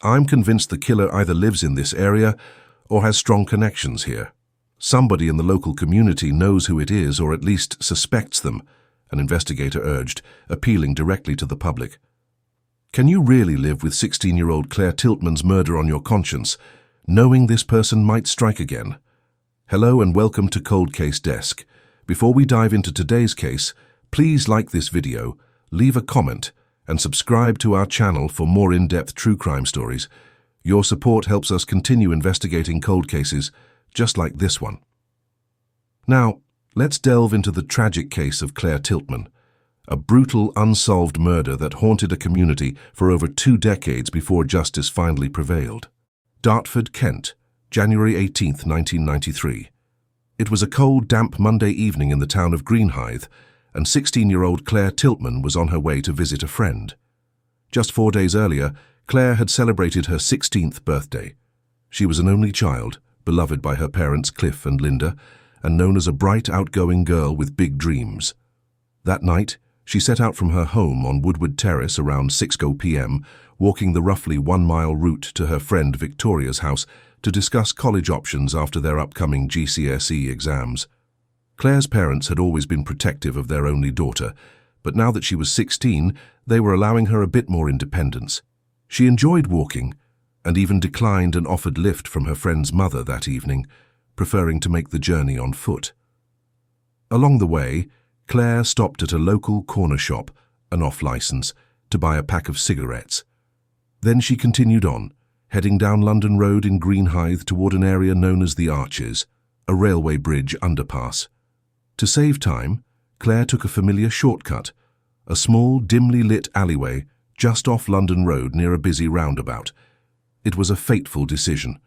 I'm convinced the killer either lives in this area or has strong connections here. Somebody in the local community knows who it is or at least suspects them, an investigator urged, appealing directly to the public. Can you really live with 16-year-old Clare Tiltman's murder on your conscience, knowing this person might strike again? Hello and welcome to Cold Case Desk. Before we dive into today's case, please like this video, leave a comment, and subscribe to our channel for more in-depth true crime stories. Your support helps us continue investigating cold cases just like this one. Now, let's delve into the tragic case of Clare Tiltman, a brutal, unsolved murder that haunted a community for over 2 decades before justice finally prevailed. Dartford, Kent, January 18, 1993. It was a cold, damp Monday evening in the town of Greenhithe, and 16-year-old Clare Tiltman was on her way to visit a friend. Just 4 days earlier, Clare had celebrated her 16th birthday. She was an only child, beloved by her parents Cliff and Linda, and known as a bright, outgoing girl with big dreams. That night, she set out from her home on Woodward Terrace around 6:00 p.m., walking the roughly 1-mile route to her friend Victoria's house to discuss college options after their upcoming GCSE exams. Clare's parents had always been protective of their only daughter, but now that she was 16, they were allowing her a bit more independence. She enjoyed walking, and even declined an offered lift from her friend's mother that evening, preferring to make the journey on foot. Along the way, Clare stopped at a local corner shop, an off-license, to buy a pack of cigarettes. Then she continued on, heading down London Road in Greenhithe toward an area known as the Arches, a railway bridge underpass. To save time, Clare took a familiar shortcut, a small, dimly lit alleyway just off London Road near a busy roundabout. It was a fateful decision.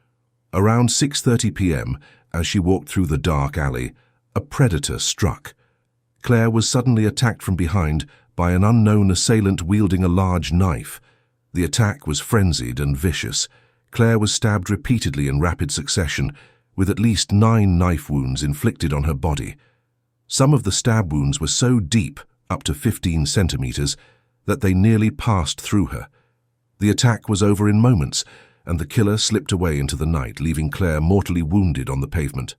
Around 6:30 p.m., as she walked through the dark alley, a predator struck. Clare was suddenly attacked from behind by an unknown assailant wielding a large knife. The attack was frenzied and vicious. Clare was stabbed repeatedly in rapid succession, with at least 9 knife wounds inflicted on her body. Some of the stab wounds were so deep, up to 15 centimeters, that they nearly passed through her. The attack was over in moments, and the killer slipped away into the night, leaving Clare mortally wounded on the pavement.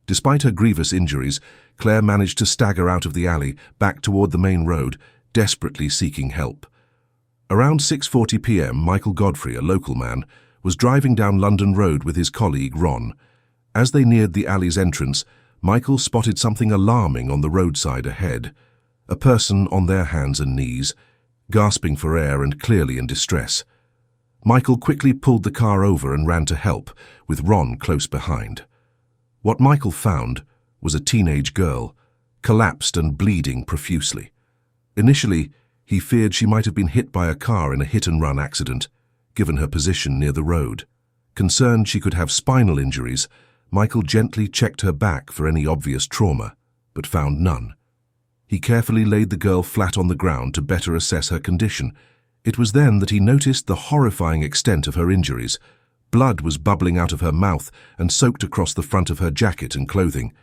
Despite her grievous injuries, Clare managed to stagger out of the alley, back toward the main road, desperately seeking help. Around 6:40 p.m., Michael Godfrey, a local man, was driving down London Road with his colleague Ron. As they neared the alley's entrance, Michael spotted something alarming on the roadside ahead. A person on their hands and knees, gasping for air and clearly in distress. Michael quickly pulled the car over and ran to help, with Ron close behind. What Michael found was a teenage girl, collapsed and bleeding profusely. Initially, he feared she might have been hit by a car in a hit-and-run accident, given her position near the road. Concerned she could have spinal injuries, Michael gently checked her back for any obvious trauma, but found none. He carefully laid the girl flat on the ground to better assess her condition. It was then that he noticed the horrifying extent of her injuries. Blood was bubbling out of her mouth and soaked across the front of her jacket and clothing.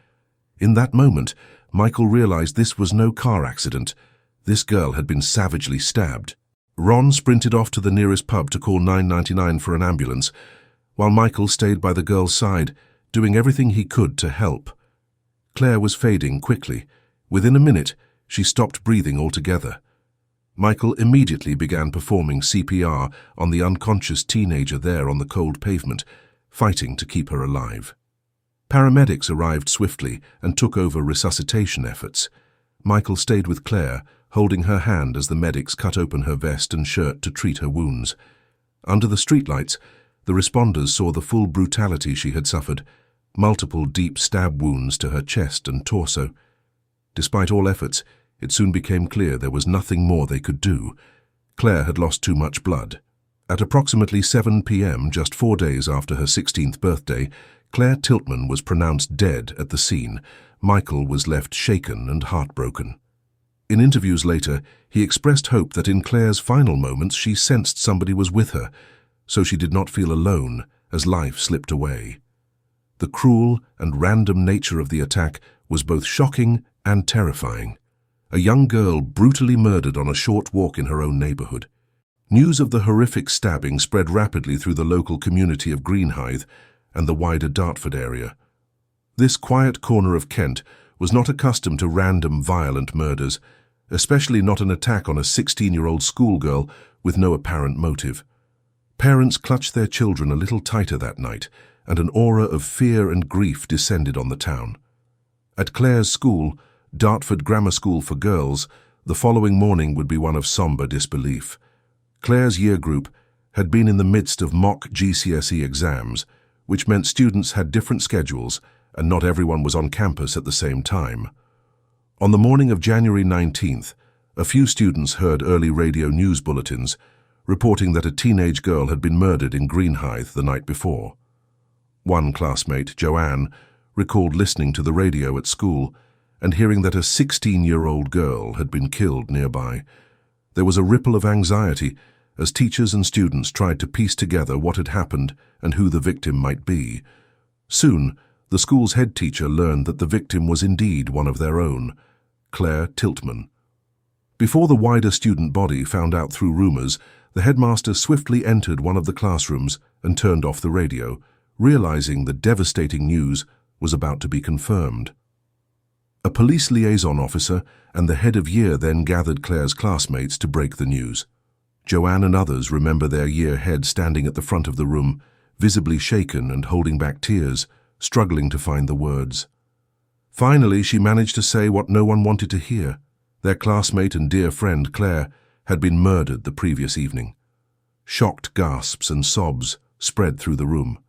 In that moment, Michael realized this was no car accident. This girl had been savagely stabbed. Ron sprinted off to the nearest pub to call 999 for an ambulance, while Michael stayed by the girl's side, doing everything he could to help. Clare was fading quickly. Within a minute, she stopped breathing altogether. Michael immediately began performing CPR on the unconscious teenager there on the cold pavement, fighting to keep her alive. Paramedics arrived swiftly and took over resuscitation efforts. Michael stayed with Clare, holding her hand as the medics cut open her vest and shirt to treat her wounds. Under the streetlights, the responders saw the full brutality she had suffered, multiple deep stab wounds to her chest and torso. Despite all efforts, it soon became clear there was nothing more they could do. Clare had lost too much blood. At approximately 7 p.m., just 4 days after her 16th birthday, Clare Tiltman was pronounced dead at the scene. Michael was left shaken and heartbroken. In interviews later, he expressed hope that in Clare's final moments she sensed somebody was with her, so she did not feel alone as life slipped away. The cruel and random nature of the attack was both shocking and terrifying. A young girl brutally murdered on a short walk in her own neighborhood. News of the horrific stabbing spread rapidly through the local community of Greenhithe and the wider Dartford area. This quiet corner of Kent was not accustomed to random violent murders, especially not an attack on a 16-year-old schoolgirl with no apparent motive. Parents clutched their children a little tighter that night, and an aura of fear and grief descended on the town. At Clare's school, Dartford Grammar School for Girls, the following morning would be one of somber disbelief. Clare's year group had been in the midst of mock GCSE exams, which meant students had different schedules and not everyone was on campus at the same time. On the morning of January 19th, a few students heard early radio news bulletins reporting that a teenage girl had been murdered in Greenhithe the night before. One classmate, Joanne, recalled listening to the radio at school and hearing that a 16-year-old girl had been killed nearby. There was a ripple of anxiety as teachers and students tried to piece together what had happened and who the victim might be. Soon, the school's head teacher learned that the victim was indeed one of their own, Clare Tiltman. Before the wider student body found out through rumors, the headmaster swiftly entered one of the classrooms and turned off the radio, realizing the devastating news was about to be confirmed. A police liaison officer and the head of year then gathered Clare's classmates to break the news. Joanne and others remember their year head standing at the front of the room, visibly shaken and holding back tears, struggling to find the words. Finally, she managed to say what no one wanted to hear. Their classmate and dear friend, Clare, had been murdered the previous evening. Shocked gasps and sobs spread through the room.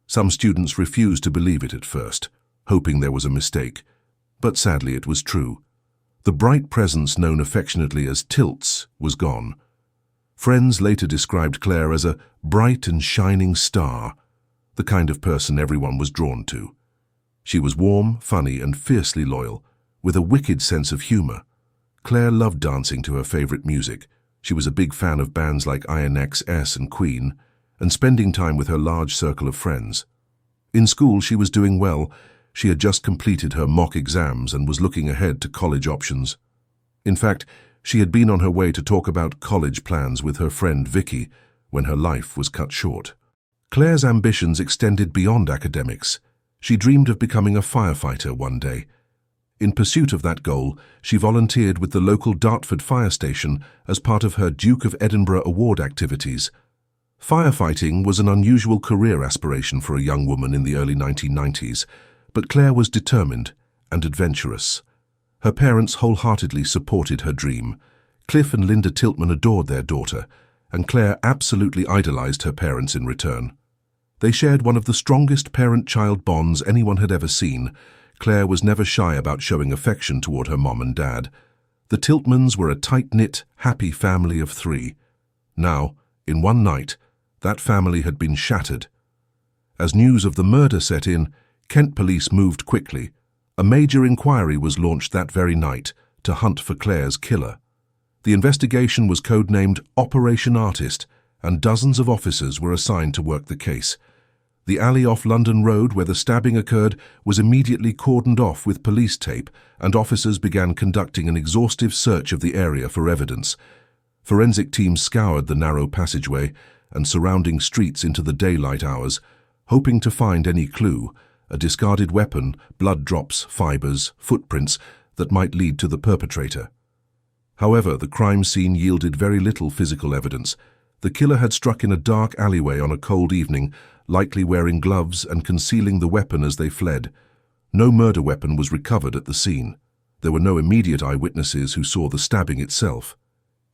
Some students refused to believe it at first, hoping there was a mistake, but sadly it was true. The bright presence known affectionately as Tilts was gone. Friends later described Clare as a bright and shining star, the kind of person everyone was drawn to. She was warm, funny, and fiercely loyal, with a wicked sense of humor. Clare loved dancing to her favorite music. She was a big fan of bands like INXS and Queen, and spending time with her large circle of friends. In school, she was doing well. She had just completed her mock exams and was looking ahead to college options. In fact, she had been on her way to talk about college plans with her friend Vicky when her life was cut short. Clare's ambitions extended beyond academics. She dreamed of becoming a firefighter one day. In pursuit of that goal, she volunteered with the local Dartford fire station as part of her Duke of Edinburgh Award activities. Firefighting was an unusual career aspiration for a young woman in the early 1990s, but Clare was determined and adventurous. Her parents wholeheartedly supported her dream. Cliff and Linda Tiltman adored their daughter, and Clare absolutely idolized her parents in return. They shared one of the strongest parent-child bonds anyone had ever seen. Clare was never shy about showing affection toward her mom and dad. The Tiltmans were a tight-knit, happy family of three. Now, in one night, that family had been shattered. As news of the murder set in, Kent police moved quickly. A major inquiry was launched that very night to hunt for Clare's killer. The investigation was codenamed Operation Artist, and dozens of officers were assigned to work the case. The alley off London Road where the stabbing occurred was immediately cordoned off with police tape, and officers began conducting an exhaustive search of the area for evidence. Forensic teams scoured the narrow passageway and surrounding streets into the daylight hours, hoping to find any clue, a discarded weapon, blood drops, fibers, footprints that might lead to the perpetrator. However, the crime scene yielded very little physical evidence. The killer had struck in a dark alleyway on a cold evening, likely wearing gloves and concealing the weapon as they fled. No murder weapon was recovered at the scene. There were no immediate eyewitnesses who saw the stabbing itself.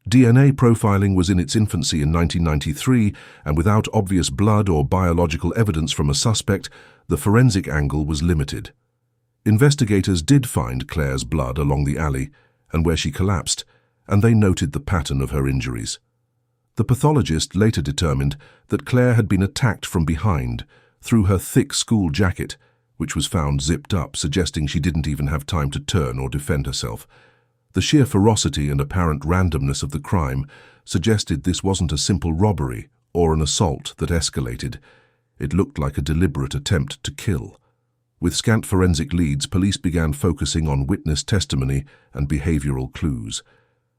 DNA profiling was in its infancy in 1993, and without obvious blood or biological evidence from a suspect, the forensic angle was limited. Investigators did find Clare's blood along the alley and where she collapsed, and they noted the pattern of her injuries. The pathologist later determined that Clare had been attacked from behind through her thick school jacket, which was found zipped up, suggesting she didn't even have time to turn or defend herself. The sheer ferocity and apparent randomness of the crime suggested this wasn't a simple robbery or an assault that escalated. It looked like a deliberate attempt to kill. With scant forensic leads, police began focusing on witness testimony and behavioral clues.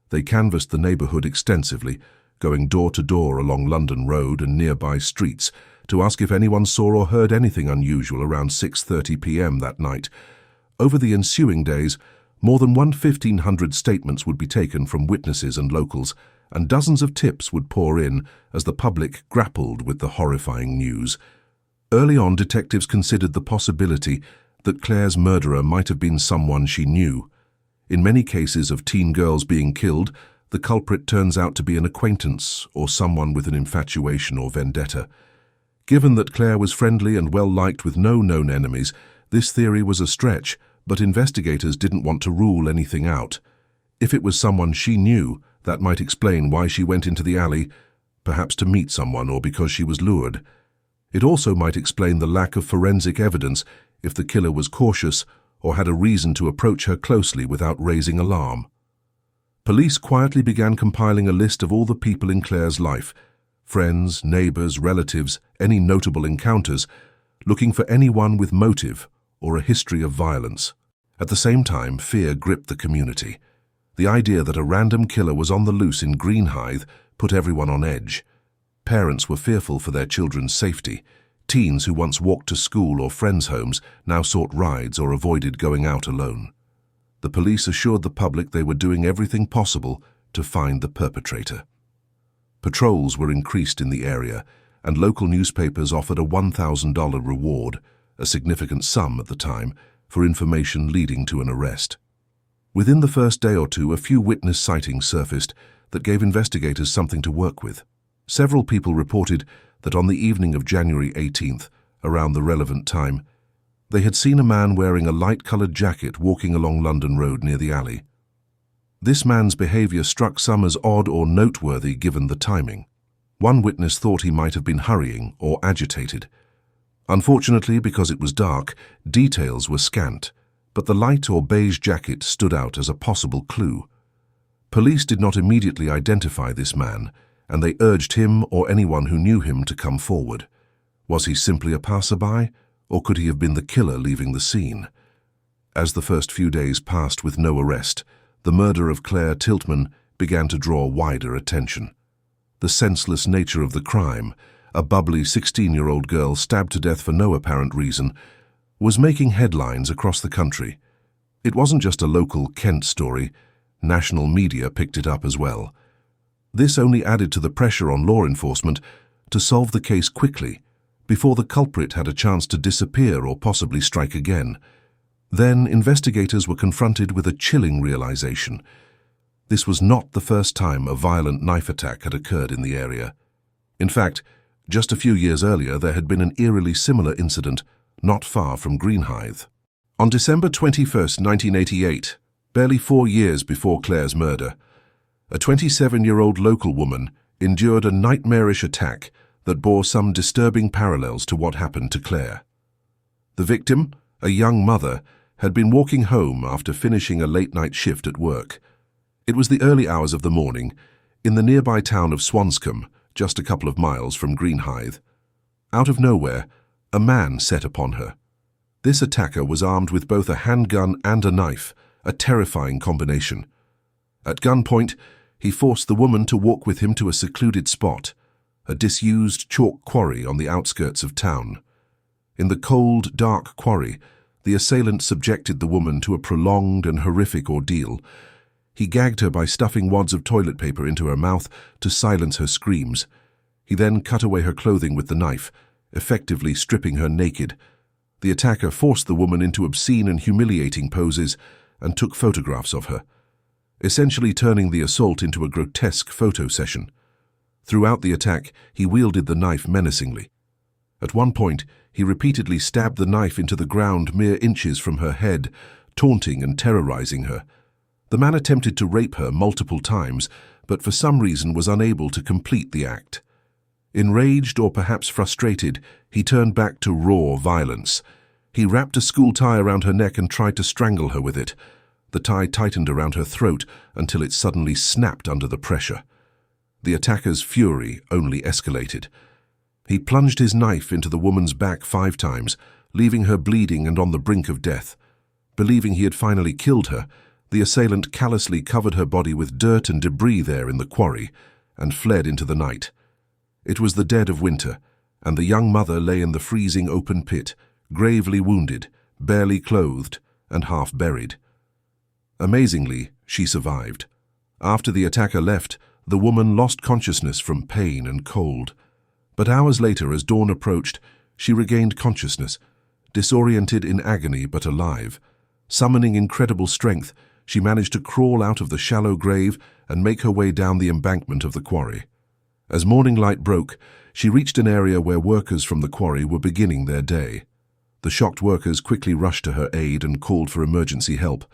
They canvassed the neighborhood extensively, going door to door along London Road and nearby streets to ask if anyone saw or heard anything unusual around 6:30 p.m. that night. Over the ensuing days, more than 1,500 statements would be taken from witnesses and locals, and dozens of tips would pour in as the public grappled with the horrifying news. Early on, detectives considered the possibility that Clare's murderer might have been someone she knew. In many cases of teen girls being killed, the culprit turns out to be an acquaintance or someone with an infatuation or vendetta. Given that Clare was friendly and well-liked with no known enemies, this theory was a stretch, but investigators didn't want to rule anything out. If it was someone she knew, that might explain why she went into the alley, perhaps to meet someone or because she was lured. It also might explain the lack of forensic evidence if the killer was cautious or had a reason to approach her closely without raising alarm. Police quietly began compiling a list of all the people in Clare's life, friends, neighbors, relatives, any notable encounters, looking for anyone with motive or a history of violence. At the same time, fear gripped the community. The idea that a random killer was on the loose in Greenhithe put everyone on edge. Parents were fearful for their children's safety. Teens who once walked to school or friends' homes now sought rides or avoided going out alone. The police assured the public they were doing everything possible to find the perpetrator. Patrols were increased in the area, and local newspapers offered a $1,000 reward, a significant sum at the time, for information leading to an arrest. Within the first day or two, a few witness sightings surfaced that gave investigators something to work with. Several people reported that on the evening of January 18th, around the relevant time, they had seen a man wearing a light-colored jacket walking along London Road near the alley. This man's behavior struck some as odd or noteworthy given the timing. One witness thought he might have been hurrying or agitated. Unfortunately, because it was dark, details were scant, but the light or beige jacket stood out as a possible clue. Police did not immediately identify this man, and they urged him or anyone who knew him to come forward. Was he simply a passerby, or could he have been the killer leaving the scene? As the first few days passed with no arrest, the murder of Clare Tiltman began to draw wider attention. The senseless nature of the crime, a bubbly 16-year-old girl stabbed to death for no apparent reason, was making headlines across the country. It wasn't just a local Kent story. National media picked it up as well. This only added to the pressure on law enforcement to solve the case quickly, before the culprit had a chance to disappear or possibly strike again. Then investigators were confronted with a chilling realization. This was not the first time a violent knife attack had occurred in the area. In fact, just a few years earlier there had been an eerily similar incident not far from Greenhithe. On December 21, 1988, barely 4 years before Clare's murder, a 27-year-old local woman endured a nightmarish attack that bore some disturbing parallels to what happened to Clare. The victim, a young mother, had been walking home after finishing a late-night shift at work. It was the early hours of the morning, in the nearby town of Swanscombe, just a couple of miles from Greenhithe. Out of nowhere, a man set upon her. This attacker was armed with both a handgun and a knife, a terrifying combination. At gunpoint, he forced the woman to walk with him to a secluded spot, a disused chalk quarry on the outskirts of town. In the cold, dark quarry, the assailant subjected the woman to a prolonged and horrific ordeal. He gagged her by stuffing wads of toilet paper into her mouth to silence her screams. He then cut away her clothing with the knife, effectively stripping her naked. The attacker forced the woman into obscene and humiliating poses and took photographs of her, essentially turning the assault into a grotesque photo session. Throughout the attack, he wielded the knife menacingly. At one point, he repeatedly stabbed the knife into the ground mere inches from her head, taunting and terrorizing her. The man attempted to rape her multiple times, but for some reason was unable to complete the act. Enraged or perhaps frustrated, he turned back to raw violence. He wrapped a school tie around her neck and tried to strangle her with it. The tie tightened around her throat until it suddenly snapped under the pressure. The attacker's fury only escalated. He plunged his knife into the woman's back 5 times, leaving her bleeding and on the brink of death. Believing he had finally killed her, the assailant callously covered her body with dirt and debris there in the quarry, and fled into the night. It was the dead of winter, and the young mother lay in the freezing open pit, gravely wounded, barely clothed, and half buried. Amazingly, she survived. After the attacker left, the woman lost consciousness from pain and cold. But hours later, as dawn approached, she regained consciousness, disoriented in agony but alive. Summoning incredible strength, she managed to crawl out of the shallow grave and make her way down the embankment of the quarry. As morning light broke, she reached an area where workers from the quarry were beginning their day. The shocked workers quickly rushed to her aid and called for emergency help.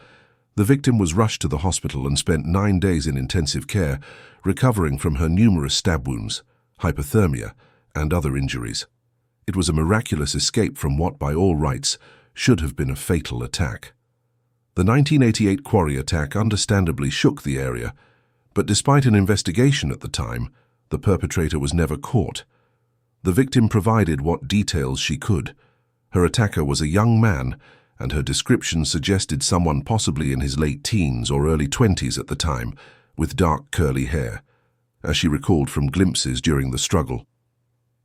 The victim was rushed to the hospital and spent 9 days in intensive care, recovering from her numerous stab wounds, hypothermia, and other injuries. It was a miraculous escape from what, by all rights, should have been a fatal attack. The 1988 quarry attack understandably shook the area, but despite an investigation at the time, the perpetrator was never caught. The victim provided what details she could. Her attacker was a young man, and her description suggested someone possibly in his late teens or early 20s at the time, with dark curly hair, as she recalled from glimpses during the struggle.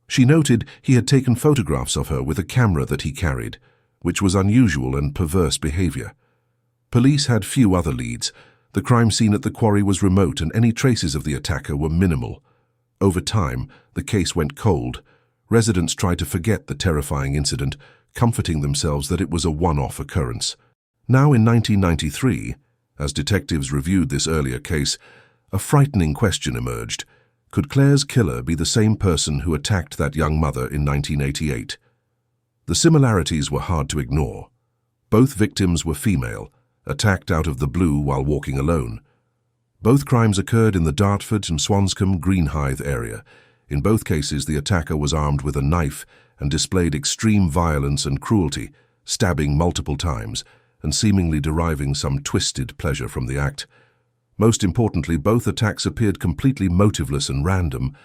She noted he had taken photographs of her with a camera that he carried, which was unusual and perverse behavior. Police had few other leads. The crime scene at the quarry was remote and any traces of the attacker were minimal. Over time, the case went cold. Residents tried to forget the terrifying incident, comforting themselves that it was a one-off occurrence. Now in 1993, as detectives reviewed this earlier case, a frightening question emerged. Could Clare's killer be the same person who attacked that young mother in 1988? The similarities were hard to ignore. Both victims were female, attacked out of the blue while walking alone. Both crimes occurred in the Dartford and Swanscombe Greenhithe area. In both cases, the attacker was armed with a knife and displayed extreme violence and cruelty, stabbing multiple times and seemingly deriving some twisted pleasure from the act. Most importantly, both attacks appeared completely motiveless and random.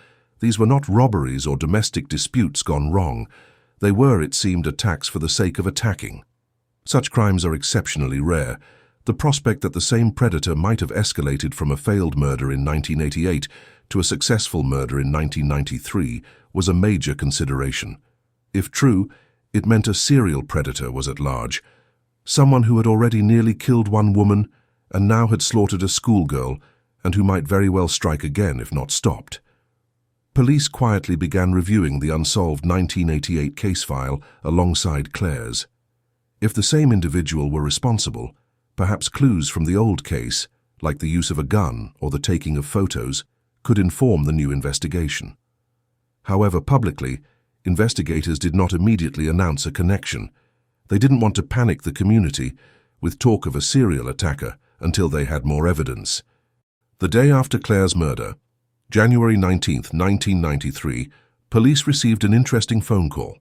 These were not robberies or domestic disputes gone wrong. They were, it seemed, attacks for the sake of attacking. Such crimes are exceptionally rare. The prospect that the same predator might have escalated from a failed murder in 1988 to a successful murder in 1993 was a major consideration. If true, it meant a serial predator was at large, someone who had already nearly killed one woman and now had slaughtered a schoolgirl and who might very well strike again if not stopped. Police quietly began reviewing the unsolved 1988 case file alongside Clare's. If the same individual were responsible, perhaps clues from the old case, like the use of a gun or the taking of photos, could inform the new investigation. However, publicly, investigators did not immediately announce a connection. They didn't want to panic the community with talk of a serial attacker until they had more evidence. The day after Clare's murder, January 19, 1993, police received an interesting phone call.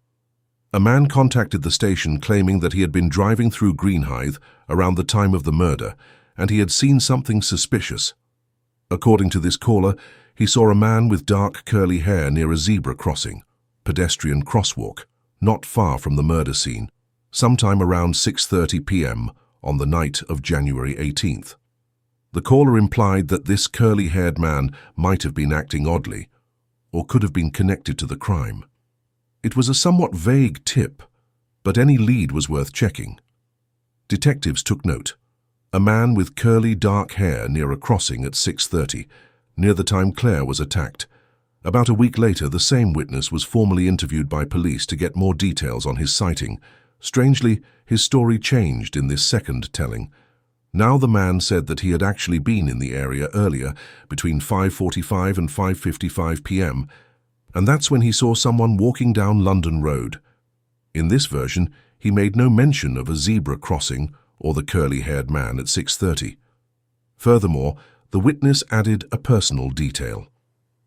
A man contacted the station claiming that he had been driving through Greenhithe around the time of the murder and he had seen something suspicious. According to this caller, he saw a man with dark curly hair near a zebra crossing, pedestrian crosswalk, not far from the murder scene, sometime around 6:30 p.m. on the night of January 18th. The caller implied that this curly-haired man might have been acting oddly, or could have been connected to the crime. It was a somewhat vague tip, but any lead was worth checking. Detectives took note. A man with curly dark hair near a crossing at 6:30, near the time Clare was attacked. About a week later, the same witness was formally interviewed by police to get more details on his sighting. Strangely, his story changed in this second telling. Now the man said that he had actually been in the area earlier, between 5:45 and 5:55 p.m., and that's when he saw someone walking down London Road. In this version, he made no mention of a zebra crossing or the curly-haired man at 6:30. Furthermore, the witness added a personal detail.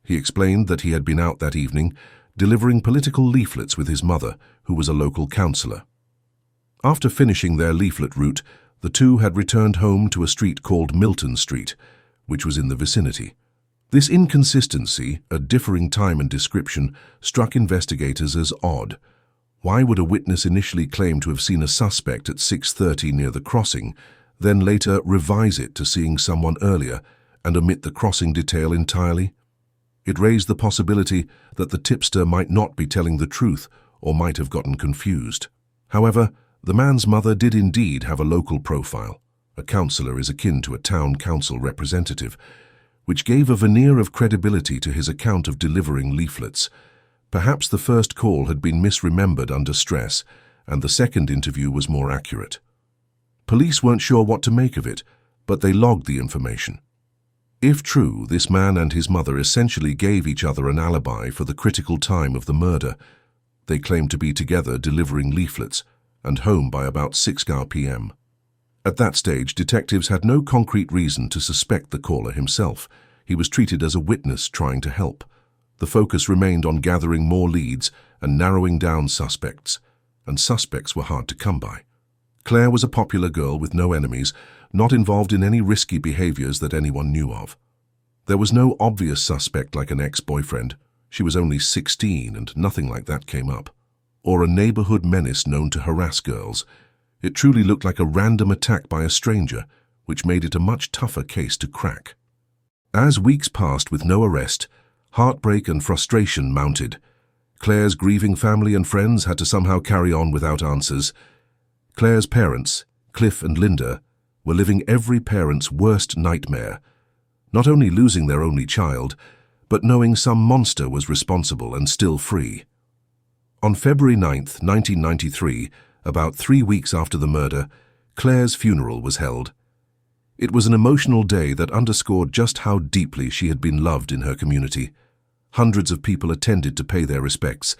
He explained that he had been out that evening delivering political leaflets with his mother, who was a local councillor. After finishing their leaflet route, the two had returned home to a street called Milton Street, which was in the vicinity. This inconsistency, a differing time and description, struck investigators as odd. Why would a witness initially claim to have seen a suspect at 6:30 near the crossing, then later revise it to seeing someone earlier and omit the crossing detail entirely? It raised the possibility that the tipster might not be telling the truth or might have gotten confused. However, the man's mother did indeed have a local profile. A councillor is akin to a town council representative, which gave a veneer of credibility to his account of delivering leaflets. Perhaps the first call had been misremembered under stress, and the second interview was more accurate. Police weren't sure what to make of it, but they logged the information. If true, this man and his mother essentially gave each other an alibi for the critical time of the murder. They claimed to be together delivering leaflets and home by about 6 p.m. At that stage, detectives had no concrete reason to suspect the caller himself. He was treated as a witness trying to help. The focus remained on gathering more leads and narrowing down suspects, and suspects were hard to come by. Clare was a popular girl with no enemies, not involved in any risky behaviors that anyone knew of. There was no obvious suspect like an ex-boyfriend. She was only 16 and nothing like that came up. Or a neighborhood menace known to harass girls. It truly looked like a random attack by a stranger, which made it a much tougher case to crack. As weeks passed with no arrest, heartbreak and frustration mounted. Clare's grieving family and friends had to somehow carry on without answers. Clare's parents, Cliff and Linda, were living every parent's worst nightmare, not only losing their only child, but knowing some monster was responsible and still free. On February 9th, 1993, about 3 weeks after the murder, Clare's funeral was held. It was an emotional day that underscored just how deeply she had been loved in her community. Hundreds of people attended to pay their respects.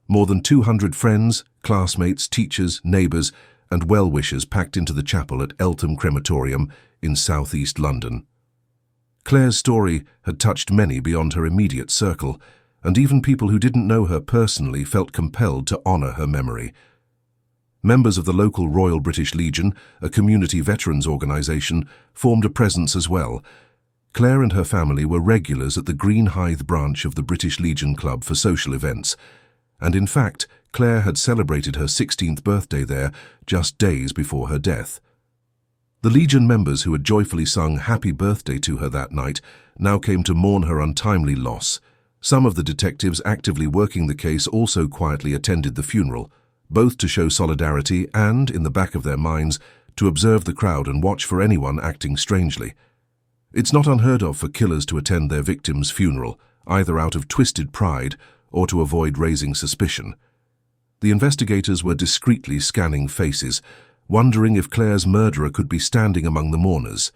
More than 200 friends, classmates, teachers, neighbours, and well-wishers packed into the chapel at Eltham Crematorium in southeast London. Clare's story had touched many beyond her immediate circle, and even people who didn't know her personally felt compelled to honour her memory. Members of the local Royal British Legion, a community veterans organisation, formed a presence as well. Clare and her family were regulars at the Greenhithe branch of the British Legion Club for social events, and in fact, Clare had celebrated her 16th birthday there just days before her death. The Legion members who had joyfully sung happy birthday to her that night now came to mourn her untimely loss. Some of the detectives actively working the case also quietly attended the funeral, both to show solidarity and, in the back of their minds, to observe the crowd and watch for anyone acting strangely. It's not unheard of for killers to attend their victim's funeral, either out of twisted pride or to avoid raising suspicion. The investigators were discreetly scanning faces, wondering if Clare's murderer could be standing among the mourners.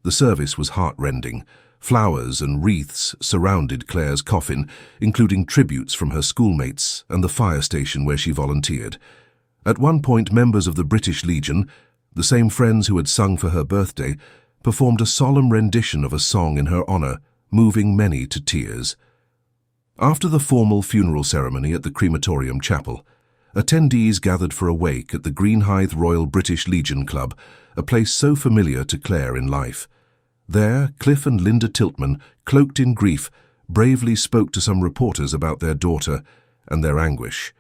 The service was heart-rending. Flowers and wreaths surrounded Clare's coffin, including tributes from her schoolmates and the fire station where she volunteered. At one point, members of the British Legion, the same friends who had sung for her birthday, performed a solemn rendition of a song in her honour, moving many to tears. After the formal funeral ceremony at the crematorium chapel, attendees gathered for a wake at the Greenhithe Royal British Legion Club, a place so familiar to Clare in life. There, Cliff and Linda Tiltman, cloaked in grief, bravely spoke to some reporters about their daughter and their anguish.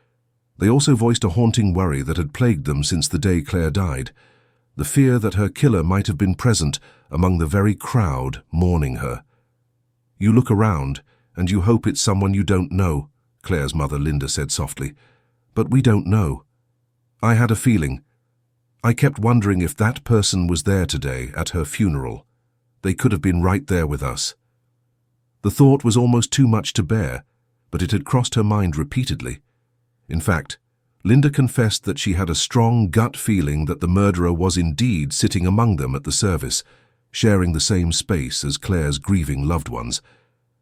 They also voiced a haunting worry that had plagued them since the day Clare died, the fear that her killer might have been present among the very crowd mourning her. "You look around, and you hope it's someone you don't know," Clare's mother Linda said softly. "But we don't know. I had a feeling. I kept wondering if that person was there today at her funeral. They could have been right there with us." The thought was almost too much to bear, but it had crossed her mind repeatedly. In fact, Linda confessed that she had a strong gut feeling that the murderer was indeed sitting among them at the service, sharing the same space as Clare's grieving loved ones.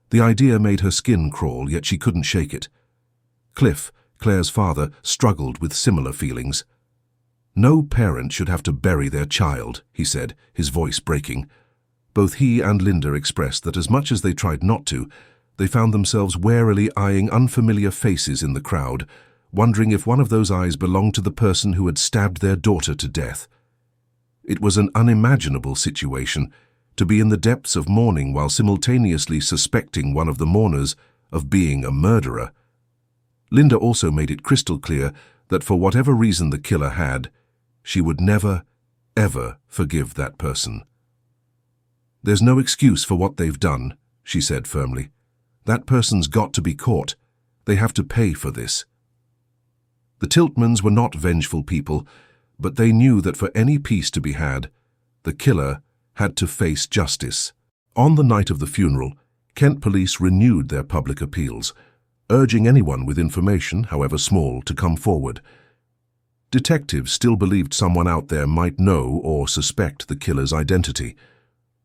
The idea made her skin crawl, yet she couldn't shake it. Cliff, Clare's father, struggled with similar feelings. "No parent should have to bury their child," he said, his voice breaking. Both he and Linda expressed that as much as they tried not to, they found themselves warily eyeing unfamiliar faces in the crowd, wondering if one of those eyes belonged to the person who had stabbed their daughter to death. It was an unimaginable situation, to be in the depths of mourning while simultaneously suspecting one of the mourners of being a murderer. Linda also made it crystal clear that for whatever reason the killer had, she would never, ever forgive that person. "There's no excuse for what they've done," she said firmly. That person's got to be caught. They have to pay for this. The Tiltmans were not vengeful people, but they knew that for any peace to be had, the killer had to face justice. On the night of the funeral, Kent police renewed their public appeals, urging anyone with information, however small, to come forward. Detectives still believed someone out there might know or suspect the killer's identity.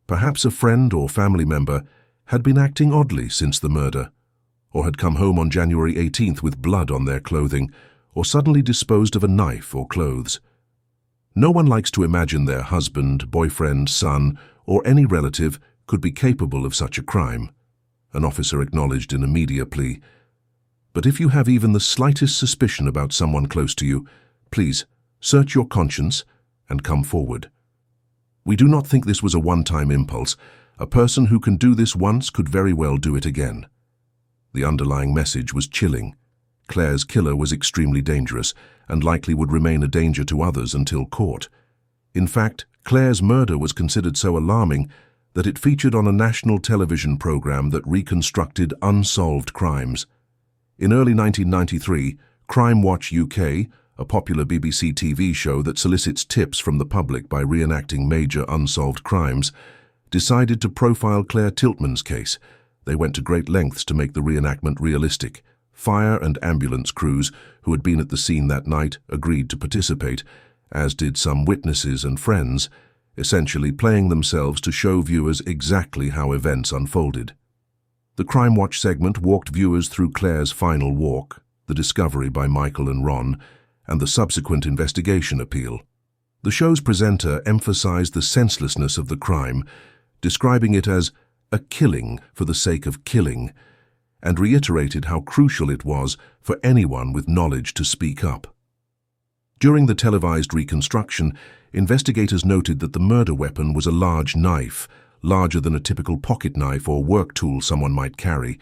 Perhaps a friend or family member had been acting oddly since the murder, or had come home on January 18th with blood on their clothing, or suddenly disposed of a knife or clothes. No one likes to imagine their husband, boyfriend, son, or any relative could be capable of such a crime, an officer acknowledged in a media plea. But if you have even the slightest suspicion about someone close to you, please search your conscience and come forward. We do not think this was a one-time impulse. A person who can do this once could very well do it again. The underlying message was chilling. Clare's killer was extremely dangerous and likely would remain a danger to others until caught. In fact, Clare's murder was considered so alarming that it featured on a national television program that reconstructed unsolved crimes. In early 1993, Crime Watch UK, a popular BBC TV show that solicits tips from the public by reenacting major unsolved crimes, decided to profile Clare Tiltman's case. They went to great lengths to make the reenactment realistic. Fire and ambulance crews who had been at the scene that night agreed to participate, as did some witnesses and friends, essentially playing themselves to show viewers exactly how events unfolded. The Crime Watch segment walked viewers through Clare's final walk, the discovery by Michael and Ron, and the subsequent investigation appeal. The show's presenter emphasized the senselessness of the crime, describing it as a killing for the sake of killing, and reiterated how crucial it was for anyone with knowledge to speak up. During the televised reconstruction, investigators noted that the murder weapon was a large knife, larger than a typical pocket knife or work tool someone might carry.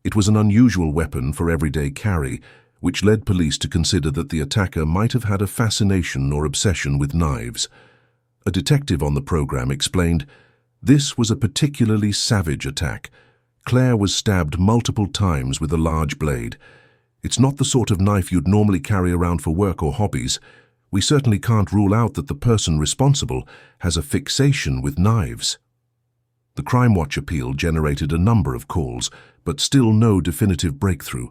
It was an unusual weapon for everyday carry, which led police to consider that the attacker might have had a fascination or obsession with knives. A detective on the program explained, "This was a particularly savage attack. Clare was stabbed multiple times with a large blade. It's not the sort of knife you'd normally carry around for work or hobbies. We certainly can't rule out that the person responsible has a fixation with knives." The Crime Watch appeal generated a number of calls, but still no definitive breakthrough.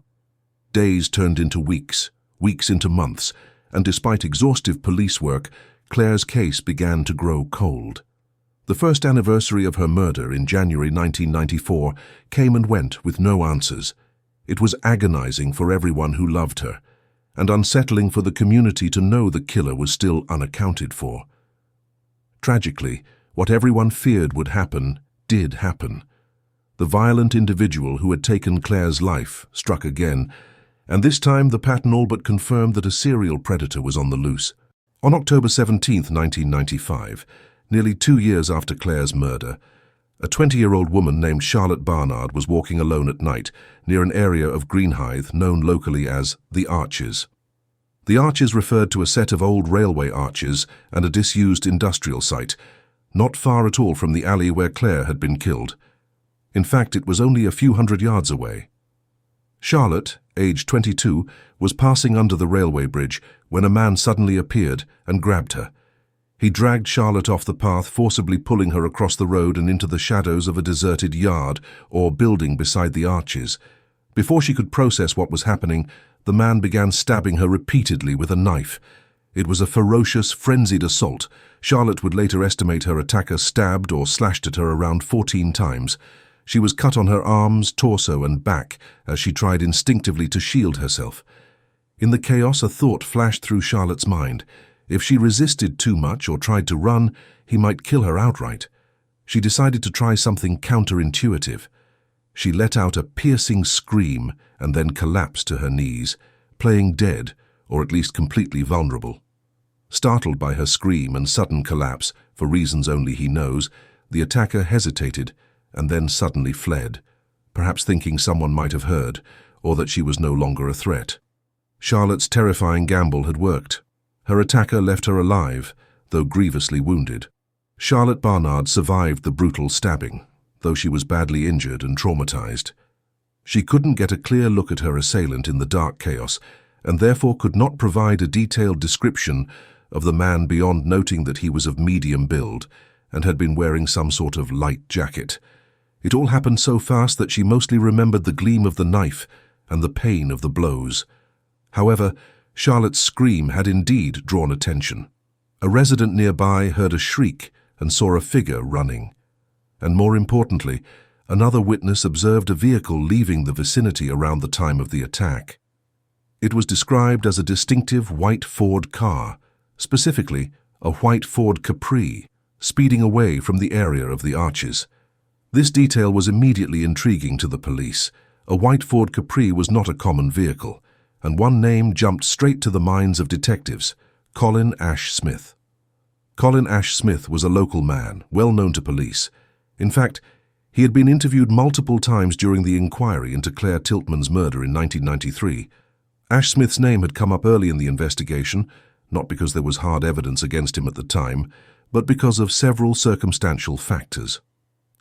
Days turned into weeks, weeks into months, and despite exhaustive police work, Clare's case began to grow cold. The first anniversary of her murder in January 1994 came and went with no answers. It was agonizing for everyone who loved her, and unsettling for the community to know the killer was still unaccounted for. Tragically, what everyone feared would happen did happen. The violent individual who had taken Clare's life struck again, and this time the pattern all but confirmed that a serial predator was on the loose. On October 17, 1995, nearly 2 years after Clare's murder, a 20-year-old woman named Charlotte Barnard was walking alone at night near an area of Greenhithe known locally as the Arches. The Arches referred to a set of old railway arches and a disused industrial site, not far at all from the alley where Clare had been killed. In fact, it was only a few hundred yards away. Charlotte, aged 22, was passing under the railway bridge when a man suddenly appeared and grabbed her. He dragged Charlotte off the path, forcibly pulling her across the road and into the shadows of a deserted yard or building beside the Arches. Before she could process what was happening, the man began stabbing her repeatedly with a knife. It was a ferocious, frenzied assault. Charlotte would later estimate her attacker stabbed or slashed at her around 14 times. She was cut on her arms, torso, and back as she tried instinctively to shield herself. In the chaos, a thought flashed through Charlotte's mind. If she resisted too much or tried to run, he might kill her outright. She decided to try something counterintuitive. She let out a piercing scream and then collapsed to her knees, playing dead, or at least completely vulnerable. Startled by her scream and sudden collapse, for reasons only he knows, the attacker hesitated and then suddenly fled, perhaps thinking someone might have heard, or that she was no longer a threat. Charlotte's terrifying gamble had worked. Her attacker left her alive, though grievously wounded. Charlotte Barnard survived the brutal stabbing, though she was badly injured and traumatized. She couldn't get a clear look at her assailant in the dark chaos, and therefore could not provide a detailed description of the man beyond noting that he was of medium build and had been wearing some sort of light jacket. It all happened so fast that she mostly remembered the gleam of the knife and the pain of the blows. However, Charlotte's scream had indeed drawn attention. A resident nearby heard a shriek and saw a figure running. And more importantly, another witness observed a vehicle leaving the vicinity around the time of the attack. It was described as a distinctive white Ford car, specifically a white Ford Capri, speeding away from the area of the arches. This detail was immediately intriguing to the police. A white Ford Capri was not a common vehicle, and one name jumped straight to the minds of detectives: Colin Ash-Smith. Colin Ash-Smith was a local man, well known to police. In fact, he had been interviewed multiple times during the inquiry into Clare Tiltman's murder in 1993. Ash-Smith's name had come up early in the investigation, not because there was hard evidence against him at the time, but because of several circumstantial factors.